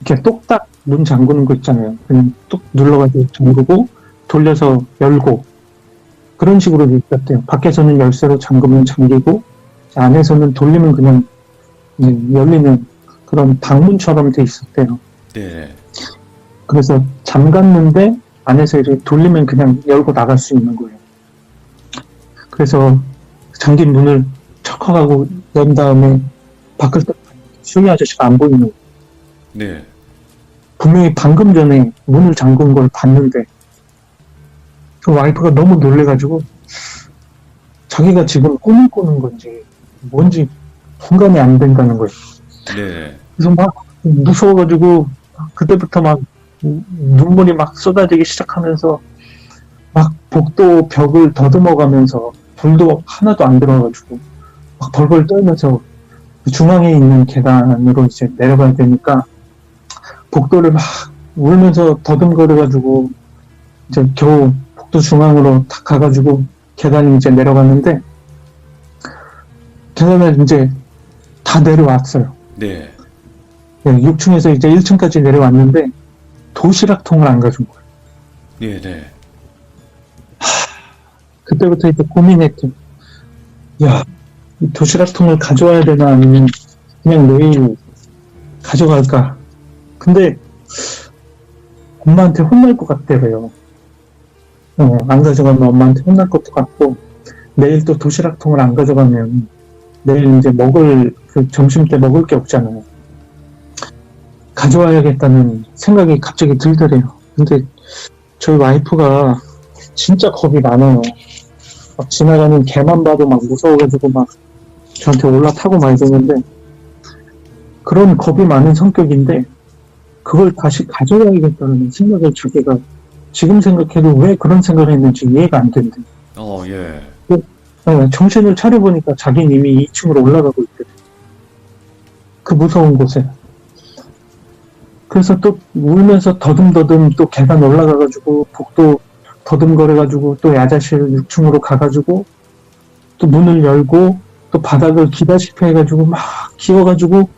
이렇게 똑딱 문 잠그는 거 있잖아요. 그냥 뚝 눌러가지고 잠그고 돌려서 열고 그런 식으로 돼 있었대요. 밖에서는 열쇠로 잠그면 잠기고 안에서는 돌리면 그냥 이제 열리는 그런 방문처럼 돼 있었대요. 네. 그래서 잠갔는데 안에서 이렇게 돌리면 그냥 열고 나갈 수 있는 거예요. 그래서 잠긴 문을 척하고 연 다음에 밖을 딱 수희 아저씨가 안 보이는 거예요. 네. 분명히 방금 전에 문을 잠근 걸 봤는데 그 와이프가 너무 놀래가지고 자기가 지금 꿈을 꾸는 건지 뭔지 공감이 안 된다는 거예요. 네. 그래서 막 무서워가지고 그때부터 막 눈물이 막 쏟아지기 시작하면서 막 복도 벽을 더듬어가면서 불도 하나도 안 들어가지고 막 벌벌 떨면서 그 중앙에 있는 계단으로 이제 내려가야 되니까 복도를 막 울면서 더듬거려가지고 이제 겨우 복도 중앙으로 딱 가가지고 계단이 이제 내려갔는데 계단을 이제 다 내려왔어요. 네. 6층에서 이제 1층까지 내려왔는데 도시락통을 안 가져온 거예요. 네. 네. 그때부터 이제 고민했죠. 야, 이 도시락통을 가져와야 되나 아니면 그냥 내일 가져갈까? 근데 엄마한테 혼날 것 같대요. 안 가져가면 엄마한테 혼날 것도 같고 내일 또 도시락통을 안 가져가면 내일 이제 그 점심 때 먹을 게 없잖아요. 가져와야겠다는 생각이 갑자기 들더래요. 근데 저희 와이프가 진짜 겁이 많아요. 막 지나가는 개만 봐도 막 무서워가지고 막 저한테 올라타고 막 이러는데 그런 겁이 많은 성격인데 그걸 다시 가져가야겠다는 생각을 자기가 지금 생각해도 왜 그런 생각을 했는지 이해가 안 된대. 예. 정신을 차려보니까 자기는 이미 2층으로 올라가고 있대. 그 무서운 곳에. 그래서 또 울면서 더듬더듬 또 계단 올라가가지고 복도 더듬거려가지고 또 야자실 6층으로 가가지고 또 문을 열고 또 바닥을 기다시피 해가지고 막 기어가지고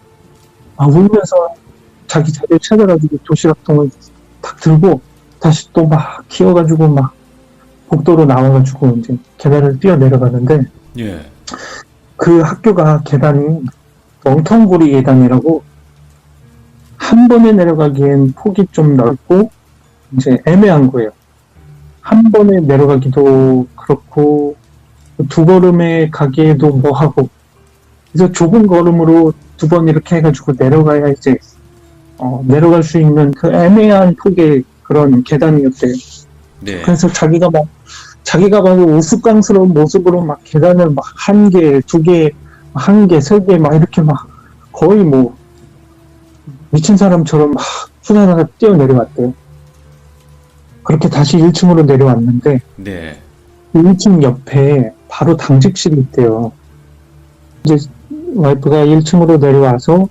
막 울면서 자기 자리를 찾아가지고 도시락통을 탁 들고 다시 또 막 기어가지고 막 복도로 나와가지고 이제 계단을 뛰어 내려가는데 예. 그 학교가 계단이 엉텅구리 계단이라고 한 번에 내려가기엔 폭이 좀 넓고 이제 애매한 거예요. 한 번에 내려가기도 그렇고 두 걸음에 가기에도 뭐하고 그래서 좁은 걸음으로 두 번 이렇게 해가지고 내려가야 이제 내려갈 수 있는 그 애매한 폭의 그런 계단이었대요. 네. 그래서 자기가 봐도 우스꽝스러운 모습으로 막 계단을 막 한 개, 두 개, 한 개, 세 개 막 이렇게 막 거의 뭐 미친 사람처럼 막 후다다가 뛰어 내려왔대요. 그렇게 다시 1층으로 내려왔는데 네. 1층 옆에 바로 당직실이 있대요. 이제 와이프가 1층으로 내려와서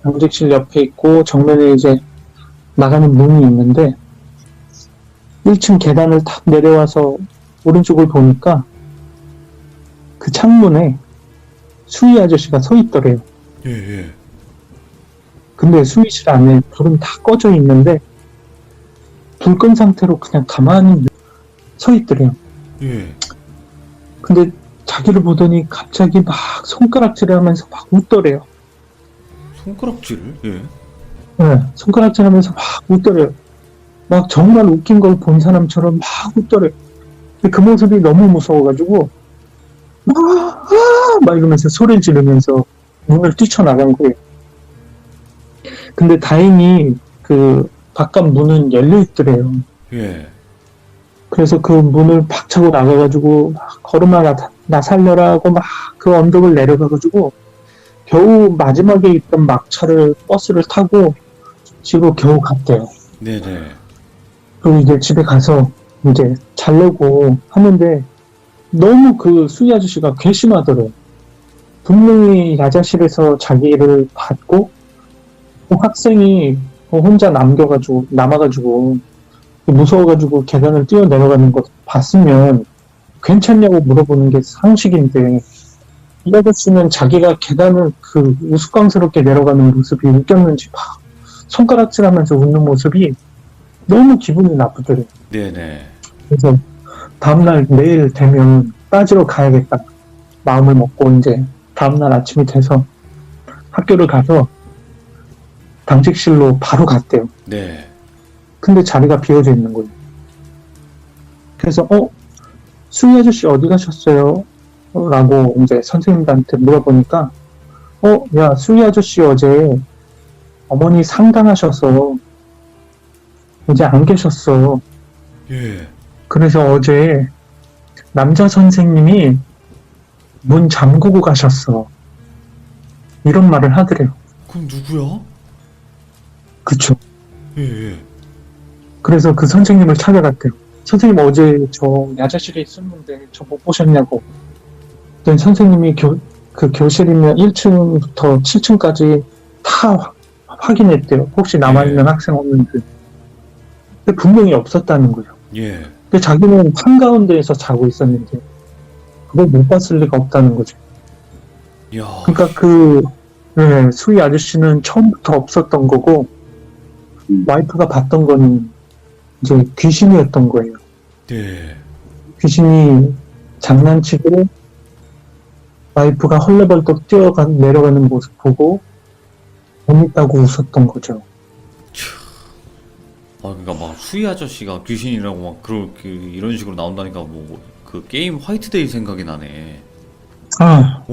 당직실 옆에 있고 정면에 이제 나가는 문이 있는데 1층 계단을 탁 내려와서 오른쪽을 보니까 그 창문에 수희 아저씨가 서 있더래요. 예. 근데 수의실 안에 불은 다 꺼져 있는데 불 끈 상태로 그냥 가만히 서 있더래요. 예. 근데 자기를 보더니 갑자기 막 손가락질을 하면서 막 웃더래요. 손가락질을? 예. 네, 손가락질 하면서 막 웃더래요. 막 정말 웃긴 걸 본 사람처럼 막 웃더래요. 근데 그 모습이 너무 무서워가지고 막 이러면서 소리를 지르면서 문을 뛰쳐나간 거예요. 근데 다행히 그 바깥 문은 열려있더래요. 예. 그래서 그 문을 팍 차고 나가가지고 막 걸음아 나 살려라 하고 막 그 언덕을 내려가가지고 겨우 마지막에 있던 막차를 버스를 타고 집으로 겨우 갔대요. 네네. 그리고 이제 집에 가서 이제 자려고 하는데 너무 그 수희 아저씨가 괘씸하더래요. 분명히 야자실에서 자기를 받고 그 학생이 혼자 남아가지고 무서워가지고 계단을 뛰어 내려가는 거 봤으면 괜찮냐고 물어보는 게 상식인데 이 아저씨는 자기가 계단을 그 우스꽝스럽게 내려가는 모습이 웃겼는지 막 손가락질하면서 웃는 모습이 너무 기분이 나쁘더래요. 네네. 그래서 다음날 내일 되면 따지러 가야겠다 마음을 먹고 이제 다음날 아침이 돼서 학교를 가서 당직실로 바로 갔대요. 네. 근데 자리가 비어져 있는 거예요. 그래서 수희 아저씨 어디 가셨어요? 라고 이제 선생님들한테 물어보니까 야 수희 아저씨 어제 어머니 상담하셔서 이제 안 계셨어. 예. 그래서 어제 남자 선생님이 문 잠그고 가셨어. 이런 말을 하더래요. 그럼 누구야? 그쵸. 예, 예. 그래서 그 선생님을 찾아갔대요. 선생님 어제 저 야자실에 있었는데 저 못 보셨냐고. 그랬더니 선생님이 그 교실이면 1층부터 7층까지 다 확인했대요. 혹시 남아있는 학생 없는지. 근데 분명히 없었다는 거예요. 예. 근데 자기는 한가운데에서 자고 있었는데 그걸 못 봤을 리가 없다는 거죠. 야. 그러니까 수희 아저씨는 처음부터 없었던 거고 와이프가 봤던 거는 이제 귀신이었던 거예요. 네. 귀신이 장난치고 와이프가 헐레벌떡 내려가는 모습 보고 재밌다고 웃었던 거죠. 그러니까 막 수희 아저씨가 귀신이라고 막 그렇게 이런 식으로 나온다니까 뭐 그 게임 화이트데이 생각이 나네. 아,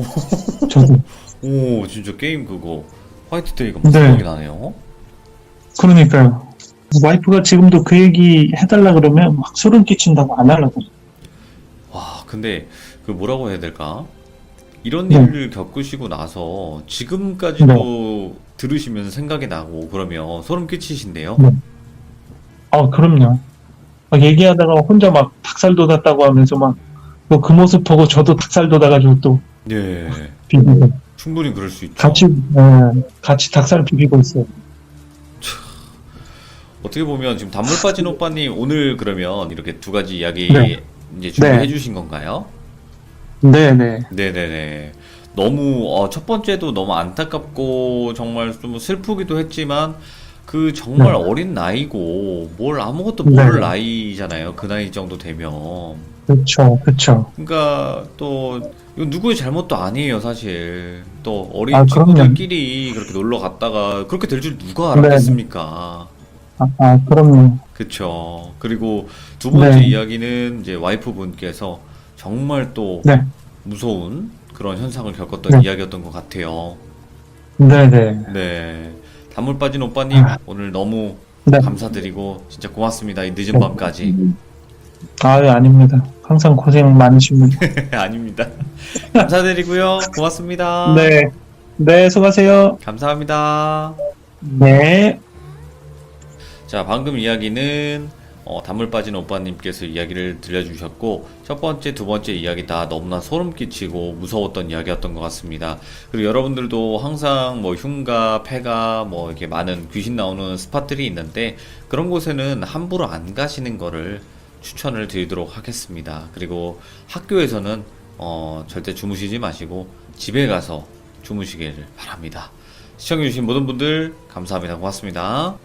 저도. 오, 진짜 게임 그거 화이트데이가 막 네. 생각이 나네요. 그러니까요. 와이프가 지금도 그 얘기 해달라 그러면 막 소름 끼친다고 안 하려고. 와, 근데 그 뭐라고 해야 될까? 이런 네. 일을 겪으시고 나서 지금까지도 들으시면서 생각이 나고 그러면 소름 끼치신데요? 네. 그럼요. 막 얘기하다가 혼자 막 닭살 돋았다고 하면서 막 그 모습 보고 저도 닭살 돋아가지고 또 네. 비비고 충분히 그럴 수 있죠. 같이 닭살 비비고 있어요. 어떻게 보면 지금 단물 빠진 오빠님 오늘 그러면 이렇게 두 가지 이야기 네. 이제 준비해 네. 주신 건가요? 네네. 네네네. 너무 첫 번째도 너무 안타깝고 정말 좀 슬프기도 했지만 그 정말 네. 어린 나이고 뭘 아무것도 네. 모를 나이잖아요. 그 나이 정도 되면. 그쵸. 그러니까 또 이건 누구의 잘못도 아니에요, 사실. 또 어린 그럼요. 친구들끼리 그렇게 놀러 갔다가 그렇게 될 줄 누가 알았겠습니까? 그럼요. 그쵸. 그리고 두 번째 네. 이야기는 이제 와이프분께서 정말 또 네. 무서운 그런 현상을 겪었던 네. 이야기였던 것 같아요. 네네. 네. 단물 빠진 오빠님, 오늘 너무 네. 감사드리고, 진짜 고맙습니다. 이 늦은 밤까지. 아닙니다. 항상 고생 많으십니다. 아닙니다. 감사드리고요. 고맙습니다. 네. 네, 수고하세요. 감사합니다. 네. 자, 방금 이야기는 단물 빠진 오빠님께서 이야기를 들려주셨고, 첫 번째, 두 번째 이야기 다 너무나 소름 끼치고 무서웠던 이야기였던 것 같습니다. 그리고 여러분들도 항상 뭐 흉가, 폐가, 뭐 이렇게 많은 귀신 나오는 스팟들이 있는데, 그런 곳에는 함부로 안 가시는 거를 추천을 드리도록 하겠습니다. 그리고 학교에서는 절대 주무시지 마시고 집에 가서 주무시기를 바랍니다. 시청해주신 모든 분들 감사합니다. 고맙습니다.